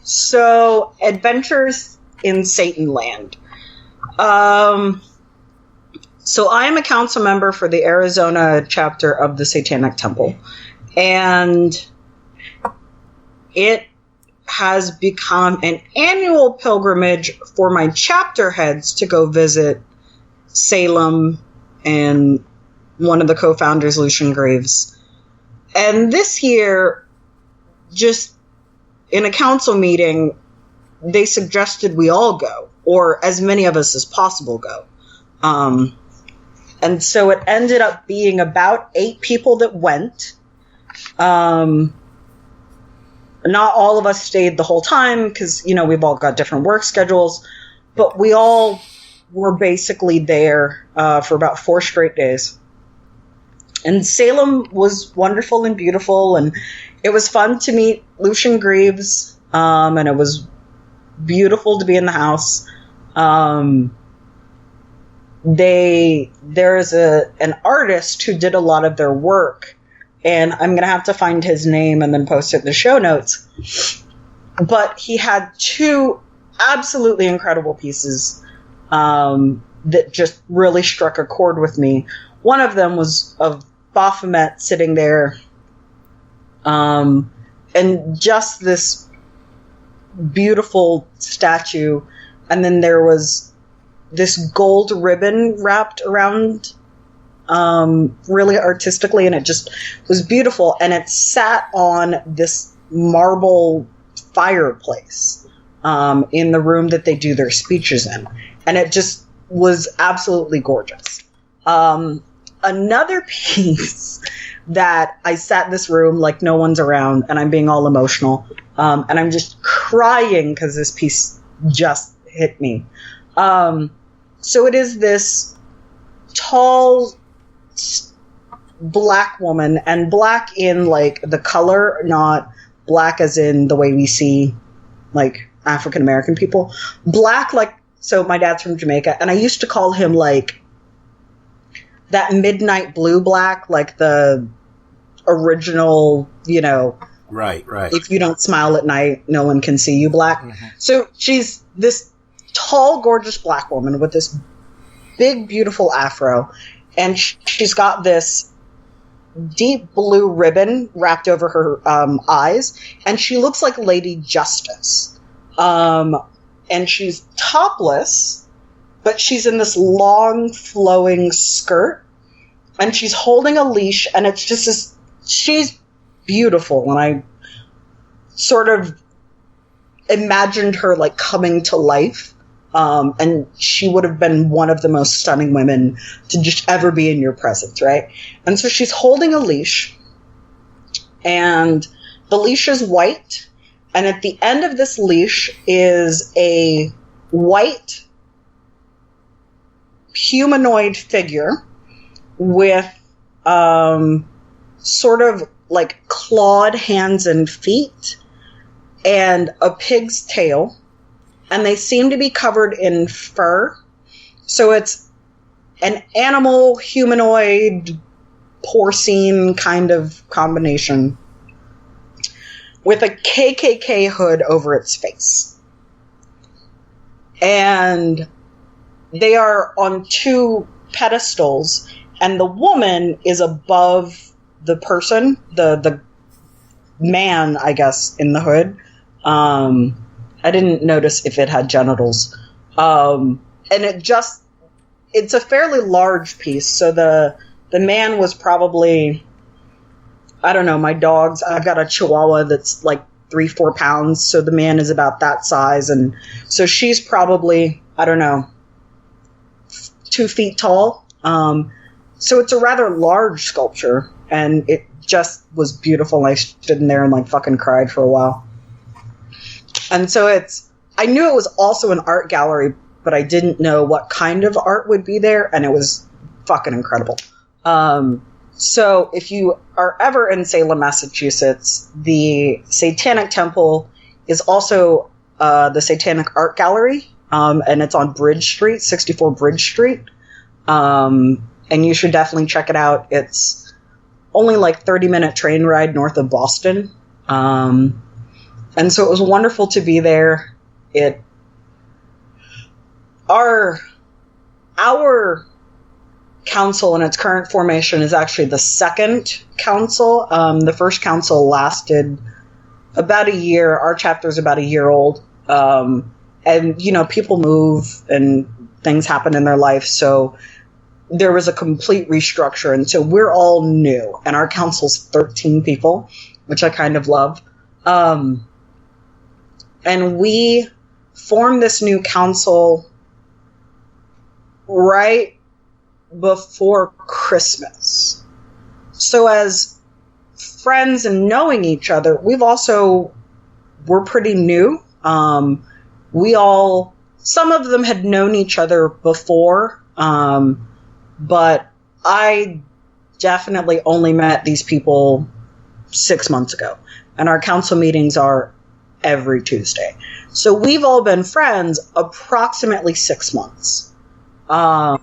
So adventures in Satan Land. So I am a council member for the Arizona chapter of the Satanic Temple, and it has become an annual pilgrimage for my chapter heads to go visit Salem and one of the co-founders, Lucian Graves. And this year, just in a council meeting, they suggested we all go, or as many of us as possible go. And so it ended up being about 8 people that went. Not all of us stayed the whole time because, we've all got different work schedules, but we all were basically there for about 4 straight days. And Salem was wonderful and beautiful, and it was fun to meet Lucian Greaves, and it was beautiful to be in the house. There is an artist who did a lot of their work, and I'm going to have to find his name and then post it in the show notes. But he had 2 absolutely incredible pieces that just really struck a chord with me. One of them was of Baphomet sitting there, and just this beautiful statue, and then there was this gold ribbon wrapped around really artistically, and it just was beautiful, and it sat on this marble fireplace in the room that they do their speeches in, and it just was absolutely gorgeous. Another piece that I sat in this room like no one's around, and I'm being all emotional, and I'm just crying because this piece just hit me. So it is this tall black woman, and black in like the color, not black as in the way we see like African American people. Black, like, so my dad's from Jamaica, and I used to call him like that midnight blue black, like the original, Right. If you don't smile at night, no one can see you black. Mm-hmm. So she's this tall, gorgeous black woman with this big, beautiful afro, and she's got this deep blue ribbon wrapped over her eyes, and she looks like Lady Justice. And she's topless, but she's in this long, flowing skirt, and she's holding a leash, and it's just this, she's beautiful, and I sort of imagined her like coming to life, and she would have been one of the most stunning women to just ever be in your presence, right? And so she's holding a leash, and the leash is white, and at the end of this leash is a white humanoid figure with sort of like clawed hands and feet and a pig's tail, and they seem to be covered in fur. So it's an animal, humanoid, porcine kind of combination with a KKK hood over its face. And they are on two pedestals, and the woman is above the person, the man, I guess, in the hood. I didn't notice if it had genitals. And it's a fairly large piece, so the man was probably, I don't know, my dogs, I've got a Chihuahua that's like 3-4 pounds, so the man is about that size, and so she's probably, I don't know, 2 feet tall. So it's a rather large sculpture, and it just was beautiful. I stood in there and like fucking cried for a while. And so I knew it was also an art gallery, but I didn't know what kind of art would be there, and it was fucking incredible. So if you are ever in Salem, Massachusetts, the Satanic Temple is also the Satanic Art Gallery, and it's on Bridge Street, 64 Bridge Street. And you should definitely check it out. It's only like 30-minute train ride north of Boston. And so it was wonderful to be there. Our council in its current formation is actually the second council. The first council lasted about a year. Our chapter is about a year old. And, you know, people move and things happen in their life. So there was a complete restructure. And so we're all new. And our council's 13 people, which I kind of love. And we formed this new council right before Christmas. So as friends and knowing each other, we're pretty new. Some of them had known each other before, but I definitely only met these people 6 months ago. And our council meetings are every Tuesday. So we've all been friends approximately 6 months. And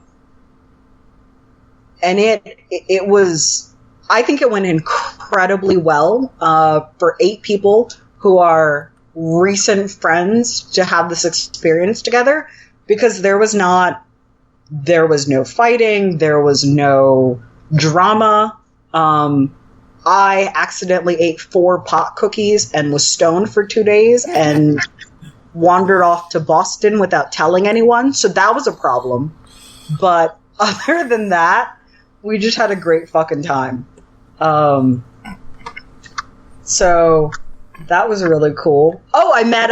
it was, I think it went incredibly well for 8 people who are recent friends to have this experience together, because there was no fighting, there was no drama. I accidentally ate 4 pot cookies and was stoned for 2 days and wandered off to Boston without telling anyone. So that was a problem. But other than that, we just had a great fucking time. So that was really cool. Oh, I met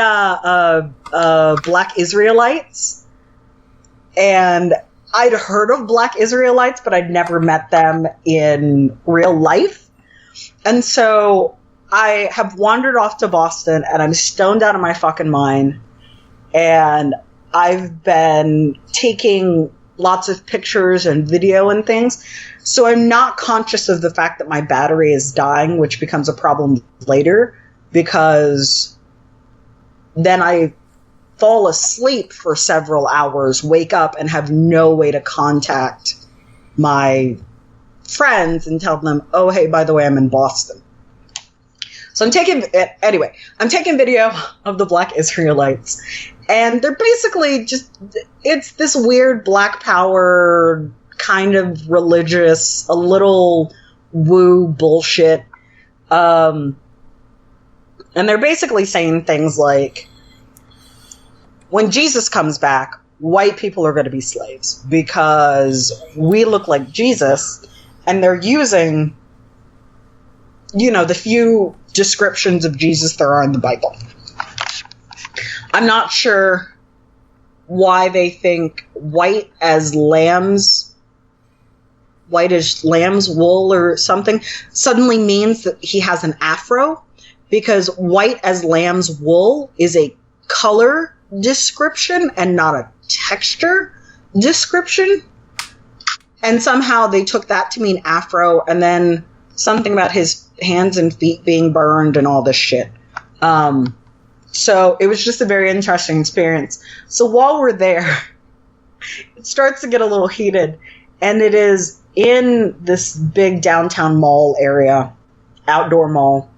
Black Israelites. And I'd heard of Black Israelites, but I'd never met them in real life. And so I have wandered off to Boston, and I'm stoned out of my fucking mind. And I've been taking lots of pictures and video and things. So I'm not conscious of the fact that my battery is dying, which becomes a problem later, because then I fall asleep for several hours, wake up, and have no way to contact my friends and tell them, oh, hey, by the way, I'm in Boston. So I'm taking video of the Black Israelites, And they're basically it's this weird black power kind of religious, a little woo bullshit. And they're basically saying things like, when Jesus comes back, white people are going to be slaves because we look like Jesus, and they're using, the few descriptions of Jesus there are in the Bible. I'm not sure why they think white as lamb's wool or something suddenly means that he has an afro, because white as lamb's wool is a color description and not a texture description. And somehow they took that to mean afro, and then something about his hands and feet being burned and all this shit. So it was just a very interesting experience. So while we're there, it starts to get a little heated, and it is in this big downtown mall area, outdoor mall.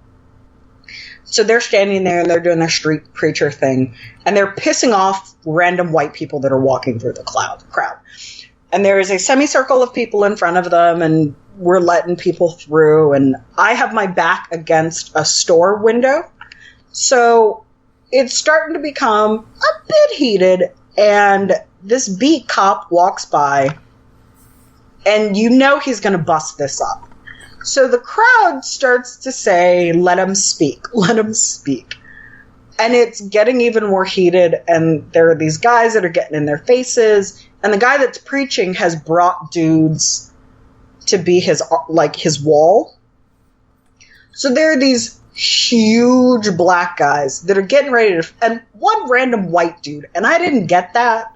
So they're standing there and they're doing their street preacher thing, and they're pissing off random white people that are walking through the crowd. And there is a semicircle of people in front of them, and we're letting people through, and I have my back against a store window. So it's starting to become a bit heated, and this beat cop walks by, and he's going to bust this up. So the crowd starts to say, let him speak, let him speak. And it's getting even more heated, and there are these guys that are getting in their faces, and the guy that's preaching has brought dudes to be his wall. So there are these huge black guys that are getting ready to, and one random white dude, and I didn't get that.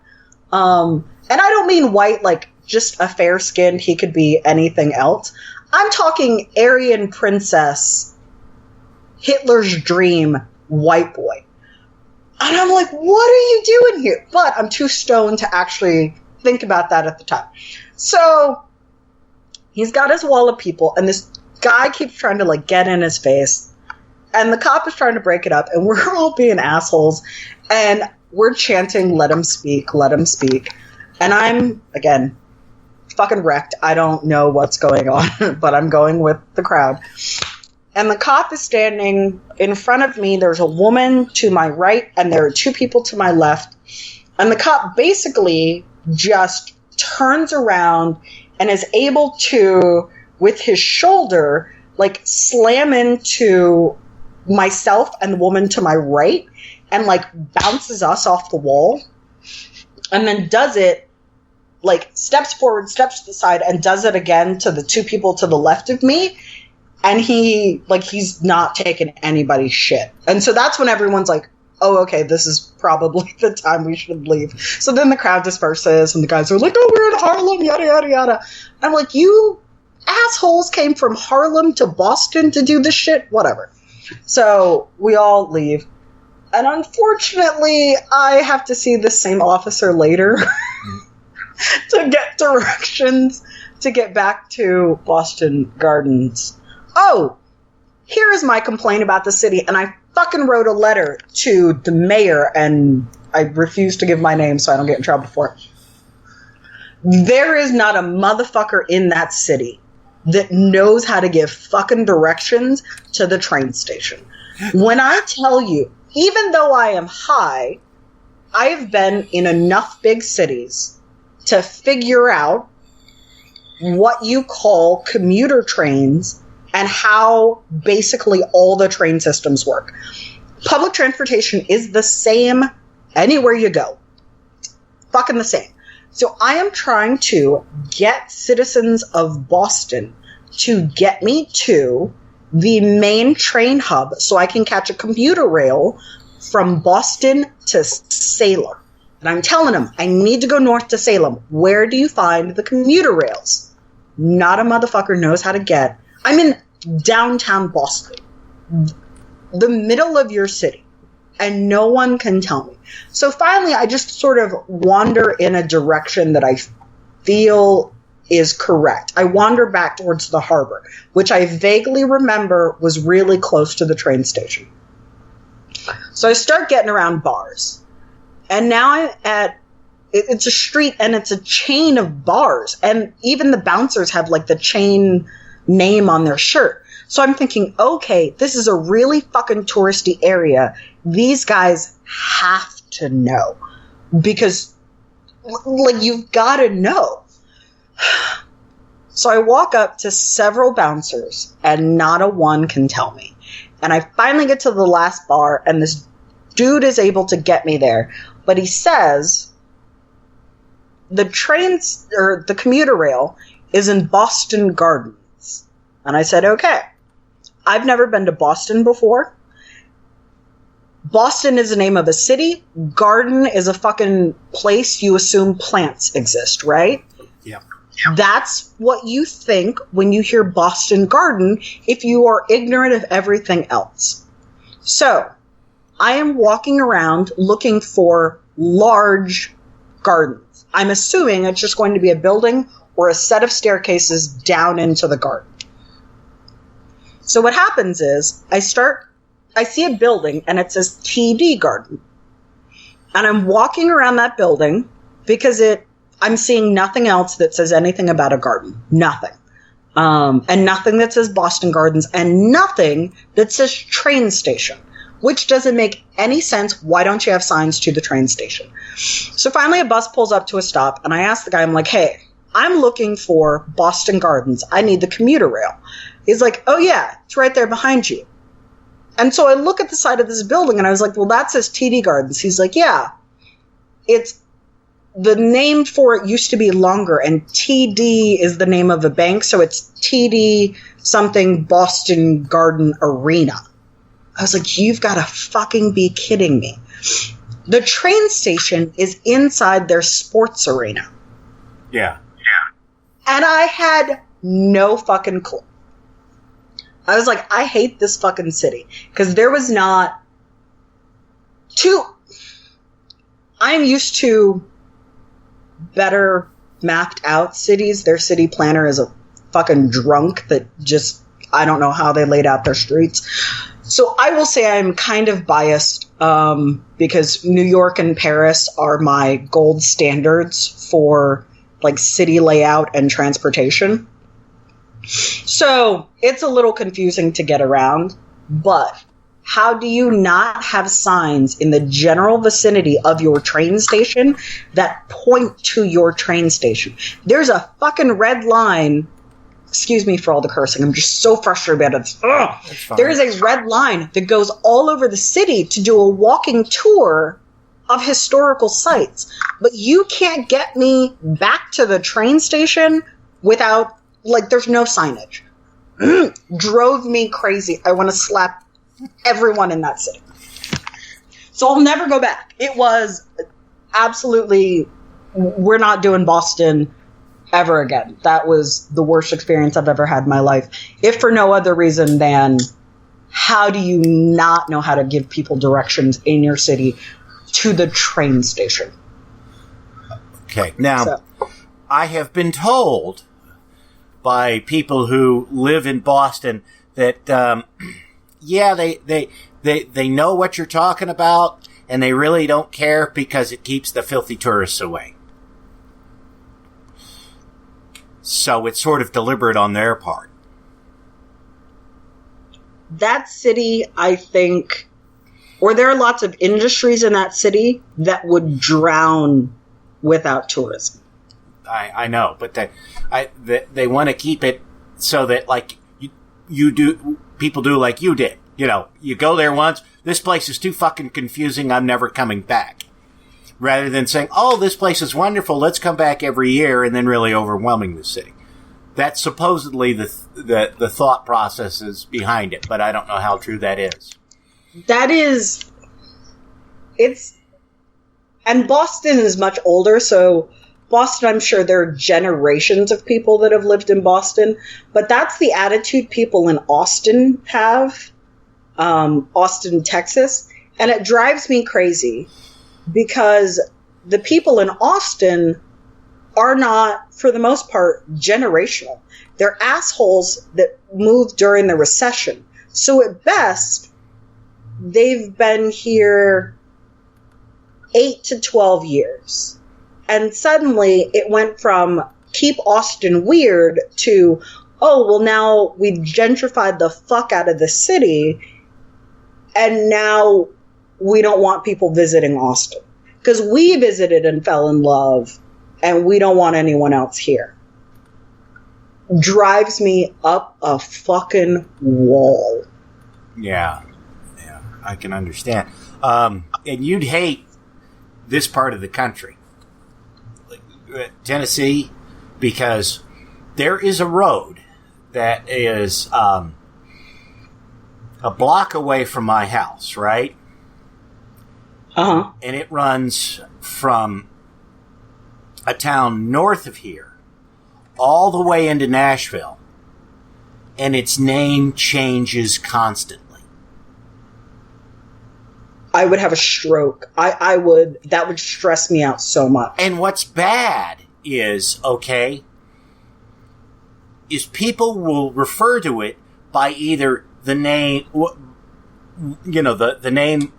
And I don't mean white like just a fair skinned, he could be anything else. I'm talking Aryan princess, Hitler's dream, white boy. And I'm like, what are you doing here? But I'm too stoned to actually think about that at the time. So he's got his wall of people, and this guy keeps trying to get in his face, and the cop is trying to break it up, and we're all being assholes, and we're chanting, let him speak, let him speak. And I'm, again, fucking wrecked. I don't know what's going on, but I'm going with the crowd. And the cop is standing in front of me. There's a woman to my right, and there are two people to my left. And the cop basically just turns around and is able to, with his shoulder, slam into myself and the woman to my right, and bounces us off the wall. And then does it, steps forward, steps to the side, and does it again to the two people to the left of me. And he's not taking anybody's shit. And so that's when everyone's like, oh, okay, this is probably the time we should leave. So then the crowd disperses, and the guys are like, oh, we're in Harlem, yada, yada, yada. I'm like, you assholes came from Harlem to Boston to do this shit? Whatever. So we all leave. And unfortunately, I have to see the same officer later to get directions to get back to Boston Gardens. Oh, here is my complaint about the city, and I fucking wrote a letter to the mayor, and I refuse to give my name so I don't get in trouble for it. There is not a motherfucker in that city that knows how to give fucking directions to the train station. When I tell you, even though I am high, I have been in enough big cities to figure out what you call commuter trains and how basically all the train systems work. Public transportation is the same anywhere you go. Fucking the same. So I am trying to get citizens of Boston to get me to the main train hub so I can catch a commuter rail from Boston to Salem. And I'm telling them, I need to go north to Salem. Where do you find the commuter rails? Not a motherfucker knows how to get. I'm in downtown Boston, the middle of your city, and no one can tell me. So finally, I just sort of wander in a direction that I feel is correct. I wander back towards the harbor, which I vaguely remember was really close to the train station. So I start getting around bars. And now I'm at, it's a street and it's a chain of bars. And even the bouncers have like the chain name on their shirt. So I'm thinking, okay, this is a really fucking touristy area. These guys have to know. Because, like, you've got to know. So I walk up to several bouncers, and not a one can tell me. And I finally get to the last bar, and this dude is able to get me there. But he says, the trains, or the commuter rail, is in Boston Gardens. And I said, okay. I've never been to Boston before. Boston is the name of a city. Garden is a fucking place you assume plants exist, right? Yeah. That's what you think when you hear Boston Garden if you are ignorant of everything else. So, I am walking around looking for large gardens. I'm assuming it's just going to be a building or a set of staircases down into the garden. So what happens is, I see a building and it says TD Garden. And I'm walking around that building because I'm seeing nothing else that says anything about a garden. Nothing. And nothing that says Boston Gardens and nothing that says train station, which doesn't make any sense. Why don't you have signs to the train station? So finally a bus pulls up to a stop and I ask the guy, I'm like, hey, I'm looking for Boston Gardens. I need the commuter rail. He's like, oh yeah, it's right there behind you. And so I look at the side of this building and I was like, well, that says TD Gardens. He's like, yeah, it's the name for it used to be longer and TD is the name of a bank. So it's TD something Boston Garden Arena. I was like, you've got to fucking be kidding me. The train station is inside their sports arena. Yeah. And I had no fucking clue. I was like, I hate this fucking city. Because there was not I'm used to better mapped out cities. Their city planner is a fucking drunk that just, I don't know how they laid out their streets. So I will say I'm kind of biased because New York and Paris are my gold standards for like city layout and transportation. So it's a little confusing to get around, but how do you not have signs in the general vicinity of your train station that point to your train station? There's a fucking red line. Excuse me for all the cursing. I'm just so frustrated about it. Ugh. There is a red line that goes all over the city to do a walking tour of historical sites. But you can't get me back to the train station without, like, there's no signage. Drove me crazy. I want to slap everyone in that city. So I'll never go back. It was absolutely, we're not doing Boston ever again. That was the worst experience I've ever had in my life. If for no other reason than, how do you not know how to give people directions in your city to the train station? Okay, now, I have been told by people who live in Boston that, yeah, they know what you're talking about, and they really don't care because it keeps the filthy tourists away. So it's sort of deliberate on their part. That city, I think, or there are lots of industries in that city that would drown without tourism. I know, but they want to keep it so that, like, you do, people do like you did. You know, you go there once, this place is too fucking confusing, I'm never coming back. Rather than saying, oh, this place is wonderful, let's come back every year, and then really overwhelming the city. That's supposedly the thought processes behind it, but I don't know how true that is. That is, and Boston is much older, so Boston, I'm sure there are generations of people that have lived in Boston, but that's the attitude people in Austin have, Austin, Texas, and it drives me crazy because the people in Austin are not, for the most part, generational. They're assholes that moved during the recession. So at best, they've been here 8 to 12 years. And suddenly it went from keep Austin weird to, oh, well, now we've gentrified the fuck out of the city, and now we don't want people visiting Austin. Because we visited and fell in love, and we don't want anyone else here. Drives me up a fucking wall. Yeah, I can understand. And you'd hate this part of the country, Tennessee, because there is a road that is a block away from my house, right? Uh-huh. And it runs from a town north of here all the way into Nashville, and its name changes constantly. I would have a stroke. That would stress me out so much. And what's bad is people will refer to it by either the name, the name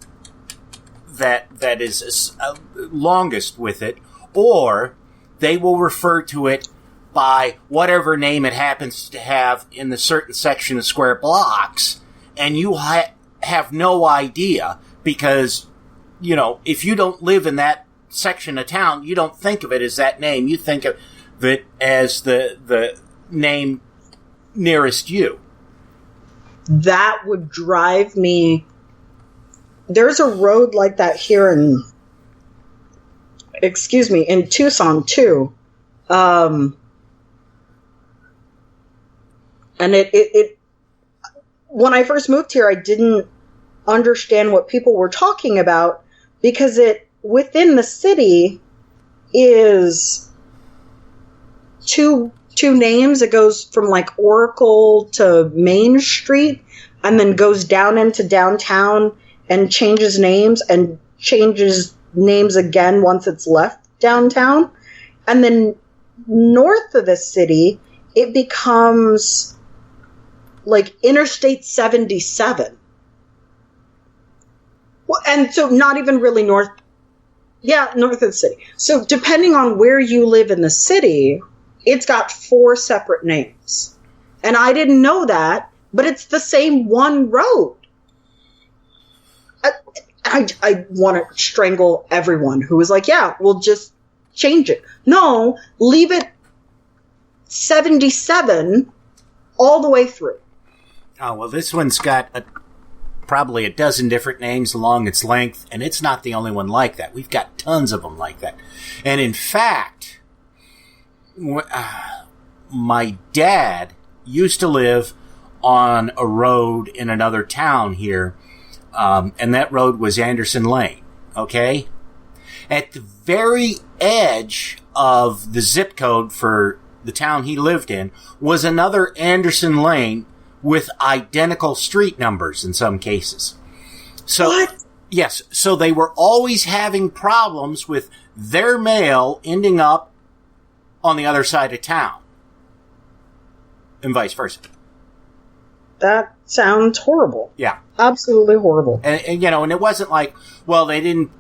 that is longest with it, or they will refer to it by whatever name it happens to have in the certain section of square blocks, and you have no idea, because, if you don't live in that section of town, you don't think of it as that name. You think of it as the name nearest you. That would drive me. There's a road like that here in Tucson too. And it when I first moved here, I didn't understand what people were talking about, because it within the city is two names. It goes from like Oracle to Main Street, and then goes down into downtown and changes names again once it's left downtown. And then north of the city, it becomes like Interstate 77. Well, and so not even really north. Yeah, north of the city. So depending on where you live in the city, it's got 4 separate names. And I didn't know that, but it's the same one road. I want to strangle everyone who was like, yeah, we'll just change it. No, leave it 77 all the way through. Oh, well, this one's got probably a dozen different names along its length, and it's not the only one like that. We've got tons of them like that. And in fact, my dad used to live on a road in another town here, and that road was Anderson Lane, okay? At the very edge of the zip code for the town he lived in was another Anderson Lane with identical street numbers in some cases. So, what? Yes, so they were always having problems with their mail ending up on the other side of town, and vice versa. That sounds horrible. Yeah. Absolutely horrible. And and it wasn't like, well, they didn't,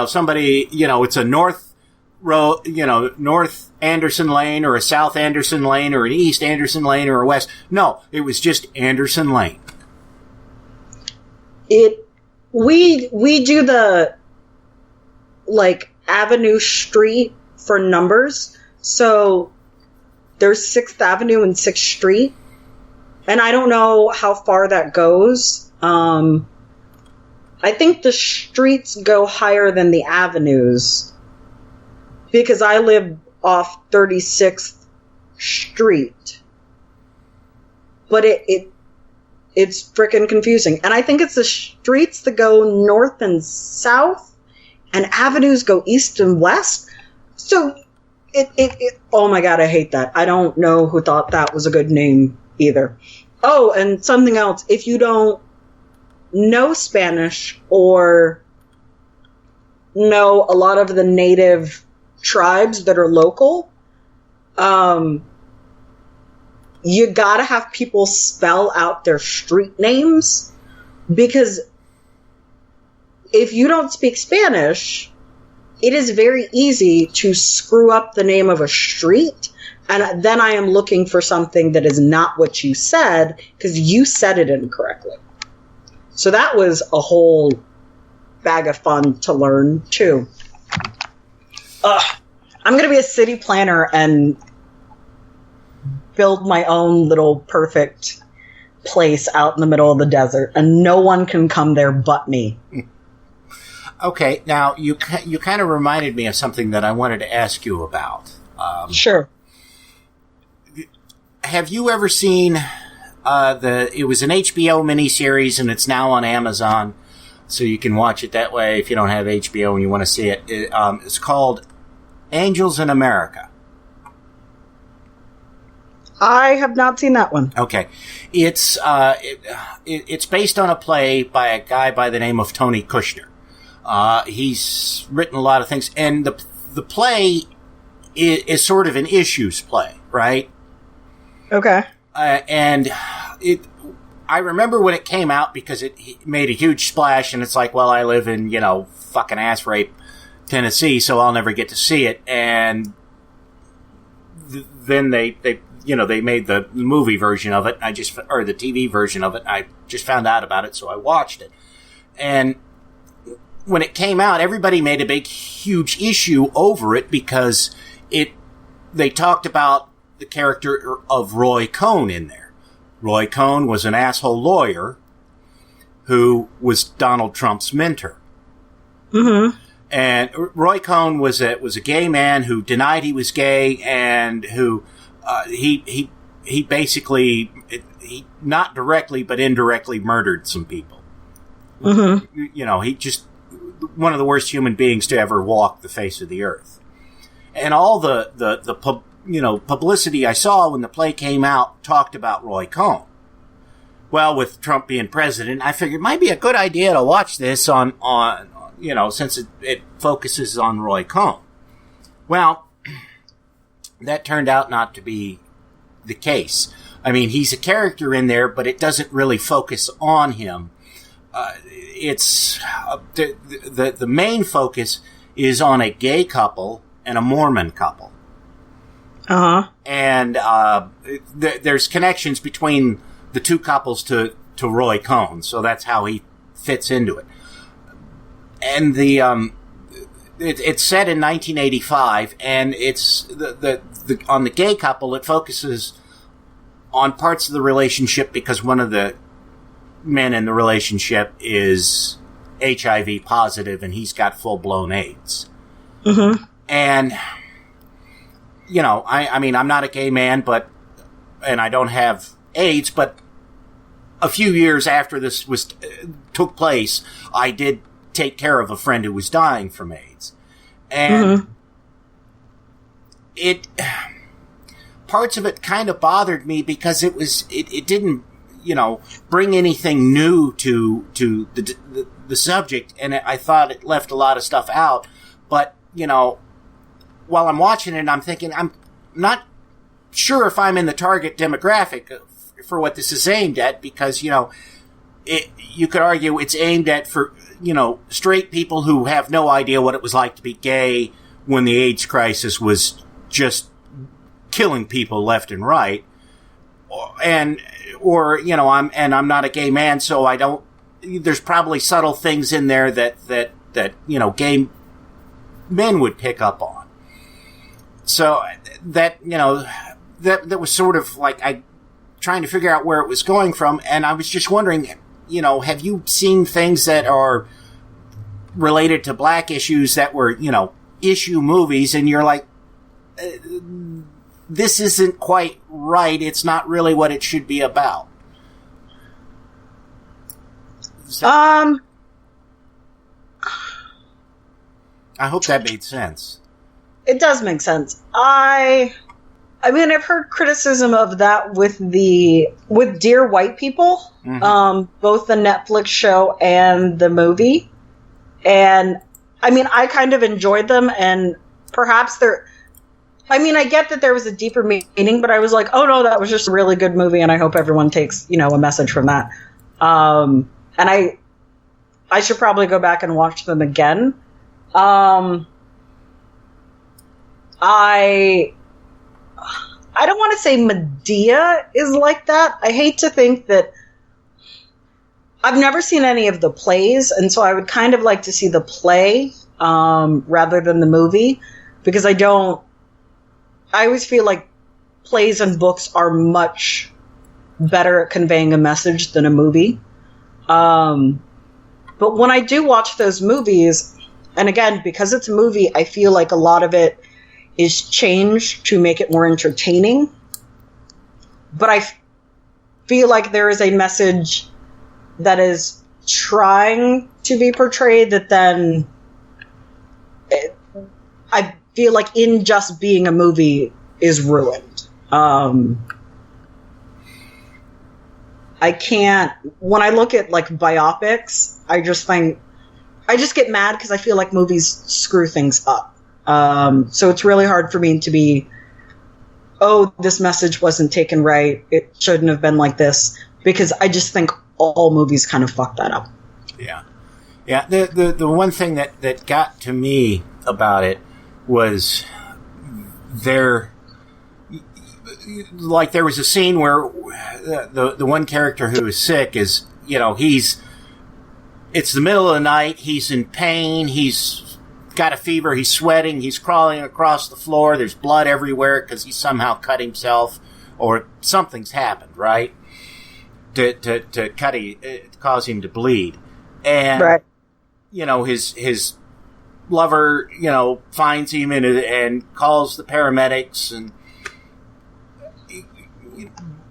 somebody, it's a north road, North Anderson Lane or a South Anderson Lane or an East Anderson Lane or a West. No, it was just Anderson Lane. We do the, Avenue Street for numbers. So there's 6th Avenue and 6th Street. And I don't know how far that goes. I think the streets go higher than the avenues, because I live off 36th Street. But it's frickin' confusing. And I think it's the streets that go north and south, and avenues go east and west. So oh my God, I hate that. I don't know who thought that was a good name either. Oh, and something else. If you don't know Spanish or know a lot of the native tribes that are local, you gotta have people spell out their street names, because if you don't speak Spanish, it is very easy to screw up the name of a street, and then I am looking for something that is not what you said because you said it incorrectly. So that was a whole bag of fun to learn, too. I'm going to be a city planner and build my own little perfect place out in the middle of the desert, and no one can come there but me. Okay, now you kind of reminded me of something that I wanted to ask you about. Sure. Have you ever seen it was an HBO miniseries, and it's now on Amazon, so you can watch it that way if you don't have HBO and you want to see it. It's called Angels in America. I have not seen that one. Okay. It's based on a play by a guy by the name of Tony Kushner. He's written a lot of things, and the play is sort of an issues play, right? Okay. And I remember when it came out because it made a huge splash, and it's like, well, I live in, fucking ass rape Tennessee, so I'll never get to see it. And then they made the movie version of it, or the TV version of it. I just found out about it, so I watched it. And when it came out, everybody made a big, huge issue over it because they talked about the character of Roy Cohn in there. Roy Cohn was an asshole lawyer who was Donald Trump's mentor. Mm-hmm. And Roy Cohn was a gay man who denied he was gay, and who he basically, he not directly but indirectly murdered some people. Mm-hmm. He just one of the worst human beings to ever walk the face of the earth. And all the publicity I saw when the play came out talked about Roy Cohn. Well, with Trump being president, I figured it might be a good idea to watch this on since it focuses on Roy Cohn. Well, that turned out not to be the case. I mean, he's a character in there, but it doesn't really focus on him. It's the main focus is on a gay couple and a Mormon couple. Uh-huh. And there's connections between the two couples to Roy Cohn, so that's how he fits into it. And it's set in 1985, and it's on the gay couple. It focuses on parts of the relationship because one of the men in the relationship is HIV positive, and he's got full-blown AIDS. Mm-hmm. And I mean, I'm not a gay man, and I don't have AIDS, but a few years after this took place, I did take care of a friend who was dying from AIDS. And parts of it kind of bothered me because it didn't, bring anything new to the subject, and I thought it left a lot of stuff out. But, while I'm watching it, I'm thinking, I'm not sure if I'm in the target demographic for what this is aimed at, because, you could argue it's aimed at for, straight people who have no idea what it was like to be gay when the AIDS crisis was just killing people left and right. I'm not a gay man, so there's probably subtle things in there that gay men would pick up on. So that was sort of like trying to figure out where it was going from, and I was just wondering, have you seen things that are related to black issues that were, issue movies, and you're like, this isn't quite right, it's not really what it should be about? I hope that made sense. It does make sense. I mean, I've heard criticism of that with Dear White People, both the Netflix show and the movie. And I mean, I kind of enjoyed them, and perhaps I get that there was a deeper meaning, but I was like, oh no, that was just a really good movie, and I hope everyone takes, a message from that. And I should probably go back and watch them again. I don't want to say Medea is like that. I hate to think that. I've never seen any of the plays, and so I would kind of like to see the play rather than the movie, because I always feel like plays and books are much better at conveying a message than a movie. But when I do watch those movies, and again, because it's a movie, I feel like a lot of it is changed to make it more entertaining. But I feel like there is a message that is trying to be portrayed that then I feel like in just being a movie is ruined. I can't, when I look at like biopics, I just get mad because I feel like movies screw things up. So it's really hard for me to be, oh, this message wasn't taken right, it shouldn't have been like this, because I just think all movies kind of fuck that up. Yeah. Yeah, the one thing that got to me about it was there was a scene where the one character who is sick is, it's the middle of the night, he's in pain, he's got a fever, he's sweating, he's crawling across the floor, there's blood everywhere because he somehow cut himself or something's happened, right? To cause him to bleed. And, right. His lover, finds him and calls the paramedics. And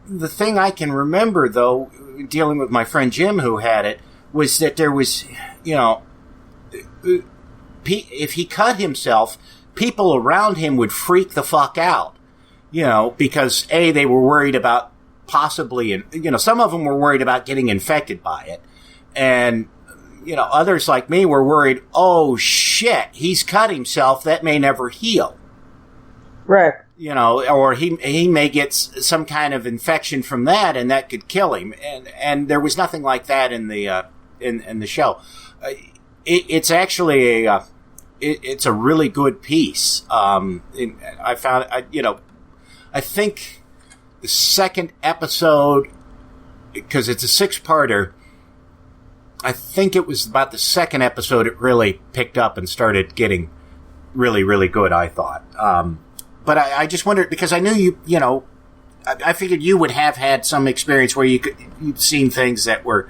the thing I can remember, though, dealing with my friend Jim who had it, was that there was, if he cut himself, people around him would freak the fuck out, because A, they were worried about possibly, some of them were worried about getting infected by it. And, others like me were worried, oh shit, he's cut himself, that may never heal. Right. Or he may get some kind of infection from that and that could kill him. And there was nothing like that in the, in the show. It's actually it's a really good piece. I found, I think the second episode, because it's a 6-parter, I think it was about the second episode it really picked up and started getting really, really good, I thought. But I just wondered, because I knew I figured you would have had some experience where you'd seen things that were,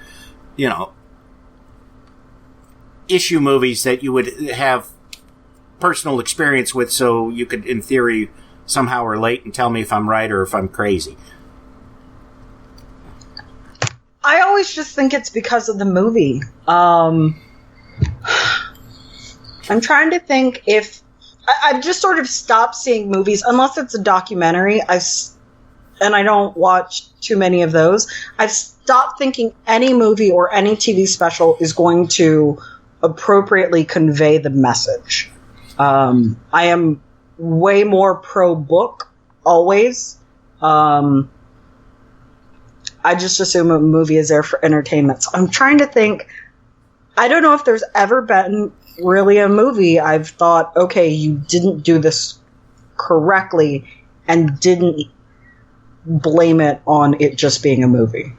issue movies that you would have personal experience with, so you could, in theory, somehow relate and tell me if I'm right or if I'm crazy. I always just think it's because of the movie. I'm trying to think if I've just sort of stopped seeing movies unless it's a documentary. And I don't watch too many of those. I've stopped thinking any movie or any TV special is going to appropriately convey the message. I am way more pro book always. I just assume a movie is there for entertainment. So I'm trying to think. I don't know if there's ever been really a movie I've thought, okay, you didn't do this correctly and didn't blame it on it just being a movie.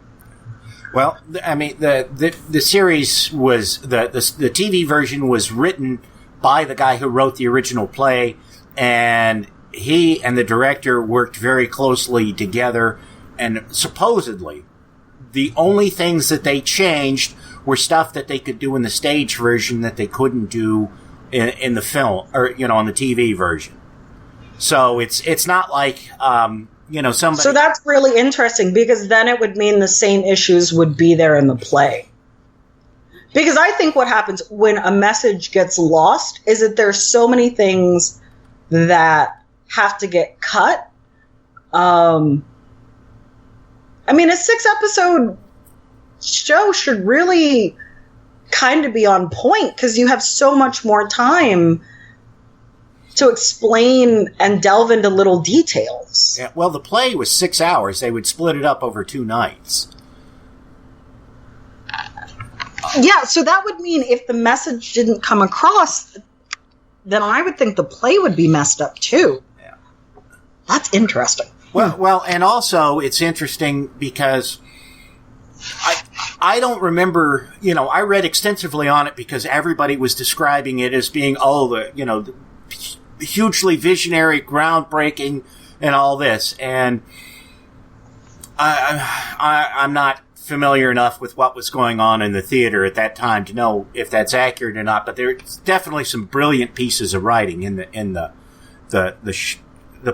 Well, I mean, the series was, the TV version was written by the guy who wrote the original play, and he and the director worked very closely together, and supposedly the only things that they changed were stuff that they could do in the stage version that they couldn't do in the film, or, on the TV version. So it's not like, somebody... So that's really interesting, because then it would mean the same issues would be there in the play. Because I think what happens when a message gets lost is that there's so many things that have to get cut. I mean, a 6-episode show should really kind of be on point, because you have so much more time to explain and delve into little details. Yeah, well, the play was 6 hours. They would split it up over 2 nights. Yeah, so that would mean if the message didn't come across, then I would think the play would be messed up too. Yeah. That's interesting. Well, and also it's interesting because I don't remember, I read extensively on it because everybody was describing it as being, hugely visionary, groundbreaking, and all this. And I'm not familiar enough with what was going on in the theater at that time to know if that's accurate or not. But there's definitely some brilliant pieces of writing in the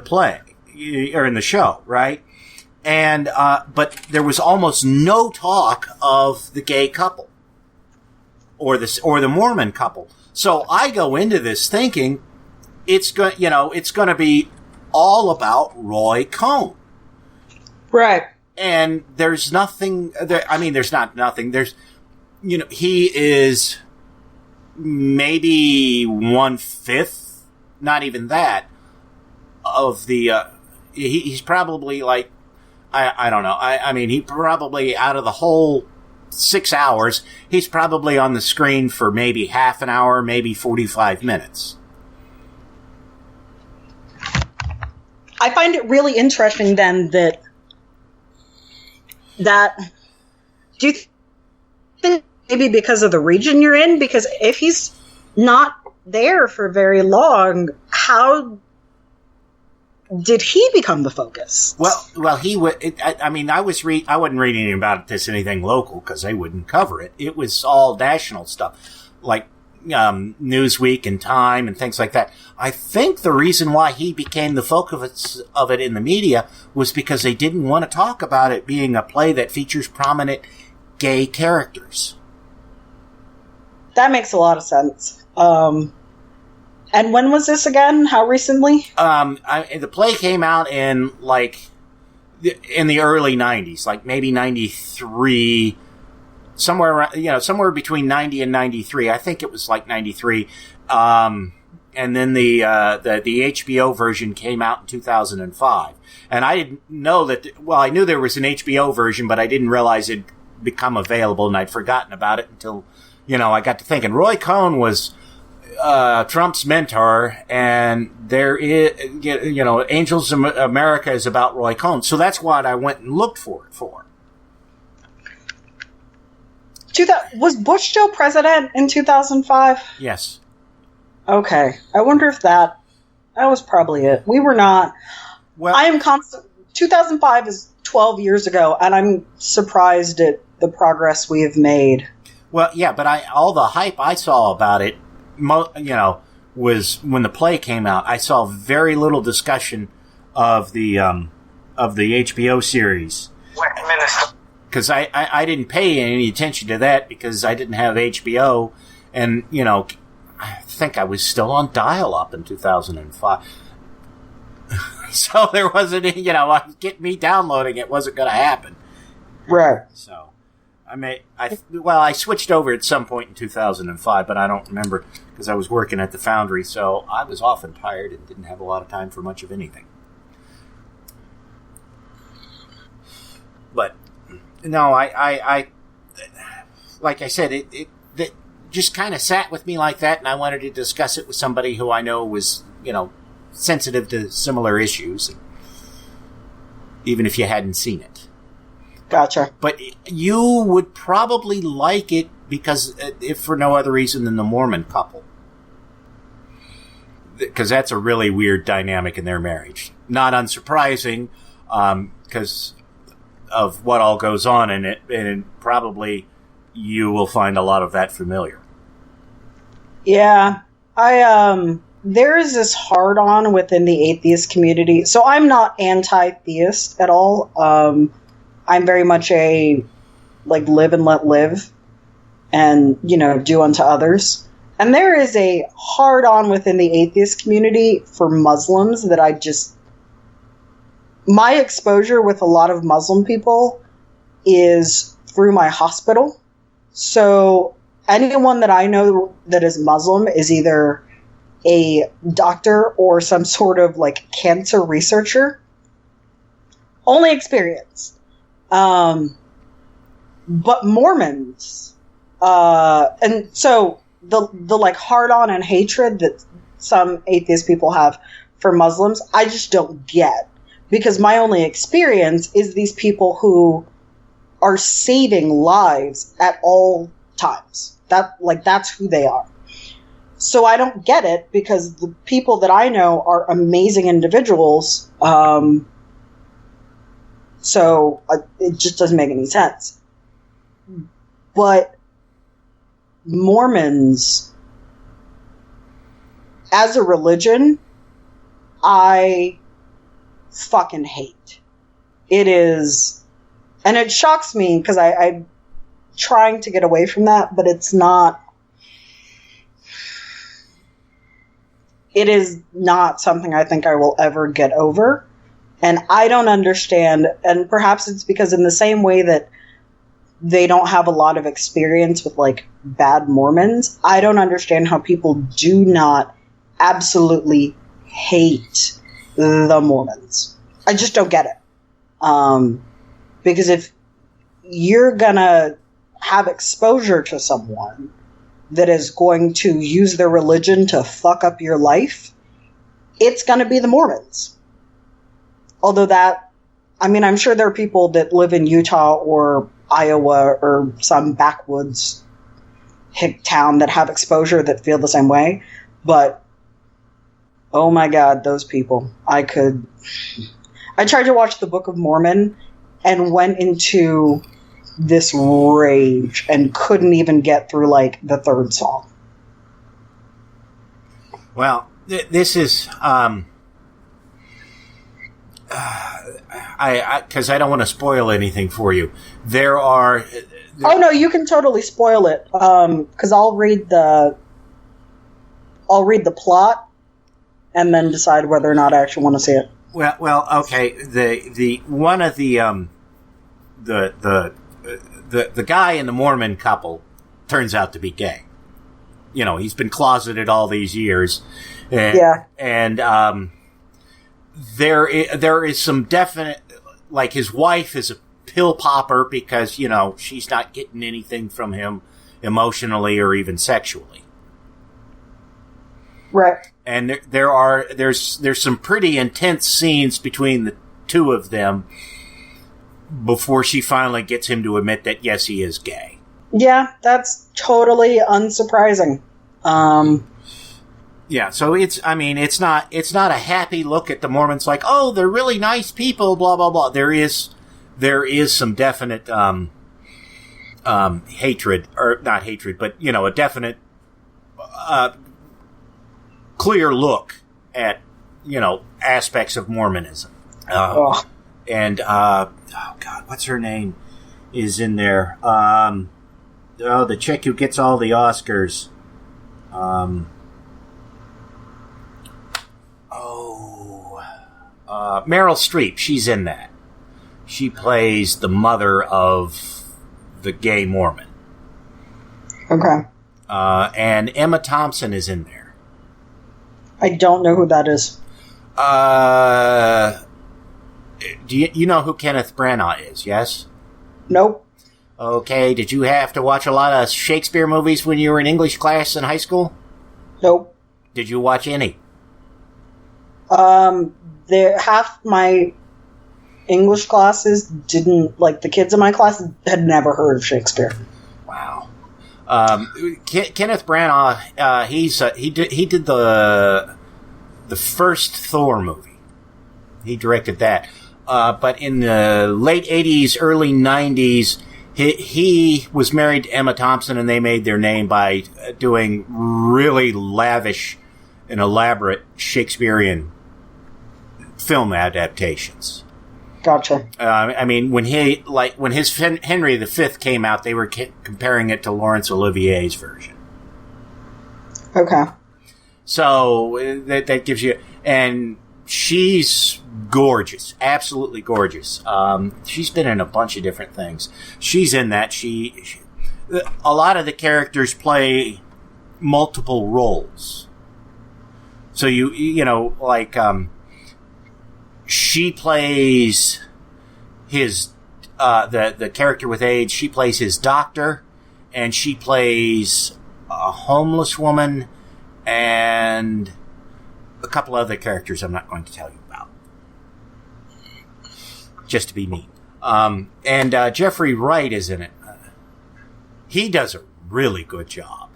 play or in the show, right? And but there was almost no talk of the gay couple or the Mormon couple. So I go into this thinking it's going to be all about Roy Cohn. Right. And there's nothing there. I mean, there's not nothing. There's, he is maybe 1/5, not even that, of the, he's probably like, I don't know. I mean, he probably, out of the whole 6 hours, he's probably on the screen for maybe half an hour, maybe 45 minutes. I find it really interesting then that do you think maybe because of the region you're in? Because if he's not there for very long, how did he become the focus? Well, he would. I wasn't reading about anything local because they wouldn't cover it. It was all national stuff, like Newsweek and Time and things like that. I think the reason why he became the focus of it in the media was because they didn't want to talk about it being a play that features prominent gay characters. That makes a lot of sense. And when was this again? How recently? The play came out in the early 90s, like maybe 93, somewhere around, somewhere between 90 and 93. I think it was like 93. And then the HBO version came out in 2005. And I didn't know I knew there was an HBO version, but I didn't realize it'd become available, and I'd forgotten about it until, I got to thinking. Roy Cohn was Trump's mentor, and there is, Angels of America is about Roy Cohn. So that's what I went and looked for it for. Was Bush still president in 2005? Yes. Okay. I wonder if that was probably it. We were not. Well, 2005 is 12 years ago, and I'm surprised at the progress we have made. Well, yeah, but all the hype I saw about it, was when the play came out. I saw very little discussion of the HBO series. Because I didn't pay any attention to that because I didn't have HBO, and I think I was still on dial-up in 2005. So there wasn't, get me downloading it wasn't going to happen. Right. So I switched over at some point in 2005, but I don't remember because I was working at the Foundry, so I was often tired and didn't have a lot of time for much of anything. But no, I like I said, it just kind of sat with me like that, and I wanted to discuss it with somebody who I know was, sensitive to similar issues, even if you hadn't seen it. Gotcha. But you would probably like it because, if for no other reason than the Mormon couple. Because that's a really weird dynamic in their marriage. Not unsurprising, because of what all goes on in it, and probably you will find a lot of that familiar. Yeah. There is this hard-on within the atheist community. So I'm not anti-theist at all. I'm very much a, live and let live and, do unto others. And there is a hard-on within the atheist community for Muslims that my exposure with a lot of Muslim people is through my hospital. So anyone that I know that is Muslim is either a doctor or some sort of cancer researcher. Only experience. But Mormons, and so the hard on and hatred that some atheist people have for Muslims, I just don't get. Because my only experience is these people who are saving lives at all times. That's who they are. So I don't get it, because the people that I know are amazing individuals. So it just doesn't make any sense. But Mormons, as a religion, I fucking hate. It is, and it shocks me because I'm trying to get away from that, but it's not. It is not something I think I will ever get over. And I don't understand, and perhaps it's because in the same way that they don't have a lot of experience with, like, bad Mormons, I don't understand how people do not absolutely hate the Mormons. I just don't get it. Because if you're gonna have exposure to someone that is going to use their religion to fuck up your life, it's gonna be the Mormons. Although I'm sure there are people that live in Utah or Iowa or some backwoods hick town that have exposure that feel the same way. But, oh my God, those people. I tried to watch the Book of Mormon and went into this rage and couldn't even get through, like, the third song. Well, this is... because I don't want to spoil anything for you. Oh no, you can totally spoil it. Because I'll read the plot and then decide whether or not I actually want to see it. Well, okay. The one of the guy in the Mormon couple turns out to be gay. You know, he's been closeted all these years. And there is some definite, like, his wife is a pill popper because, you know, she's not getting anything from him emotionally or even sexually. Right. And there's some pretty intense scenes between the two of them before she finally gets him to admit that, yes, he is gay. Yeah, that's totally unsurprising. Yeah, so it's not a happy look at the Mormons like, oh, they're really nice people, blah, blah, blah. There is some definite, hatred, or not hatred, but, you know, a definite, clear look at, you know, aspects of Mormonism. And, oh God, what's her name is in there? The chick who gets all the Oscars. Meryl Streep, she's in that. She plays the mother of the gay Mormon. Okay. And Emma Thompson is in there. I don't know who that is. Do you know who Kenneth Branagh is, yes? Nope. Okay, did you have to watch a lot of Shakespeare movies when you were in English class in high school? Nope. Did you watch any? Half my English classes didn't, like, the kids in my class had never heard of Shakespeare. Wow. Kenneth Branagh, he did the first Thor movie. He directed that. But in the late 80s, early 90s, he was married to Emma Thompson, and they made their name by doing really lavish and elaborate Shakespearean film adaptations. Gotcha. I mean, when his Henry V came out, they were comparing it to Laurence Olivier's version. Okay. So that gives you, and she's gorgeous, absolutely gorgeous. She's been in a bunch of different things. She's in that. A lot of the characters play multiple roles. So you know, like, she plays his, the character with AIDS, she plays his doctor, and she plays a homeless woman, and a couple other characters I'm not going to tell you about. Just to be mean. And Jeffrey Wright is in it. He does a really good job.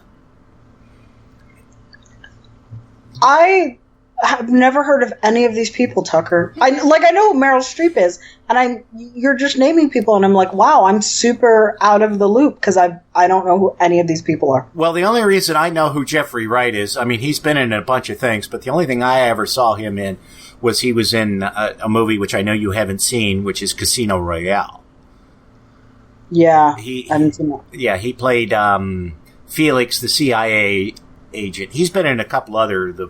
I have never heard of any of these people, Tucker. I know who Meryl Streep is, and you're just naming people, and I'm like, wow, I'm super out of the loop because I don't know who any of these people are. Well, the only reason I know who Jeffrey Wright is, I mean, he's been in a bunch of things, but the only thing I ever saw him in was he was in a movie which I know you haven't seen, which is Casino Royale. Yeah, I haven't seen that. Yeah, he played Felix, the CIA agent. He's been in a couple other the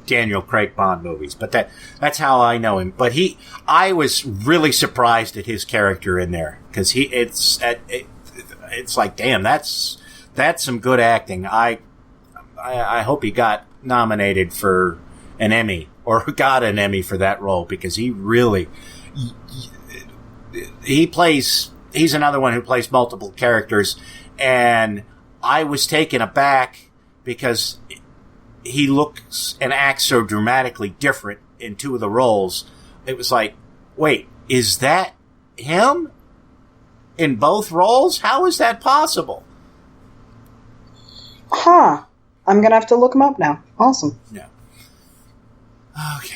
Daniel Craig Bond movies, but that's how I know him. But I was really surprised at his character in there because it's like, damn, that's some good acting. I hope he got nominated for an Emmy or got an Emmy for that role because he really he's another one who plays multiple characters, and I was taken aback because he looks and acts so dramatically different in two of the roles. It was like, wait, is that him in both roles? How is that possible? Huh. I'm going to have to look him up now. Awesome. Yeah. Okay.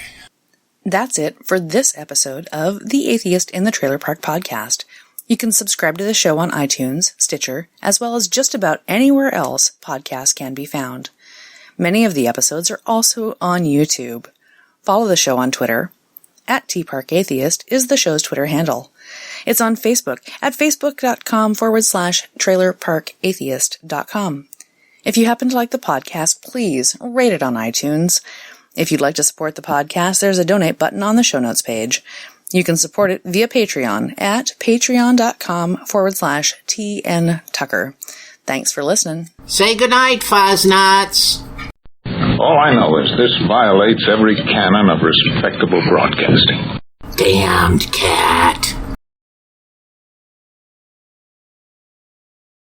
That's it for this episode of The Atheist in the Trailer Park Podcast. You can subscribe to the show on iTunes, Stitcher, as well as just about anywhere else podcasts can be found. Many of the episodes are also on YouTube. Follow the show on Twitter. @TParkAtheist is the show's Twitter handle. It's on Facebook at facebook.com/trailerparkatheist.com. If you happen to like the podcast, please rate it on iTunes. If you'd like to support the podcast, there's a donate button on the show notes page. You can support it via Patreon at patreon.com/TNTucker. Thanks for listening. Say goodnight, Fosnuts. All I know is this violates every canon of respectable broadcasting. Damned cat.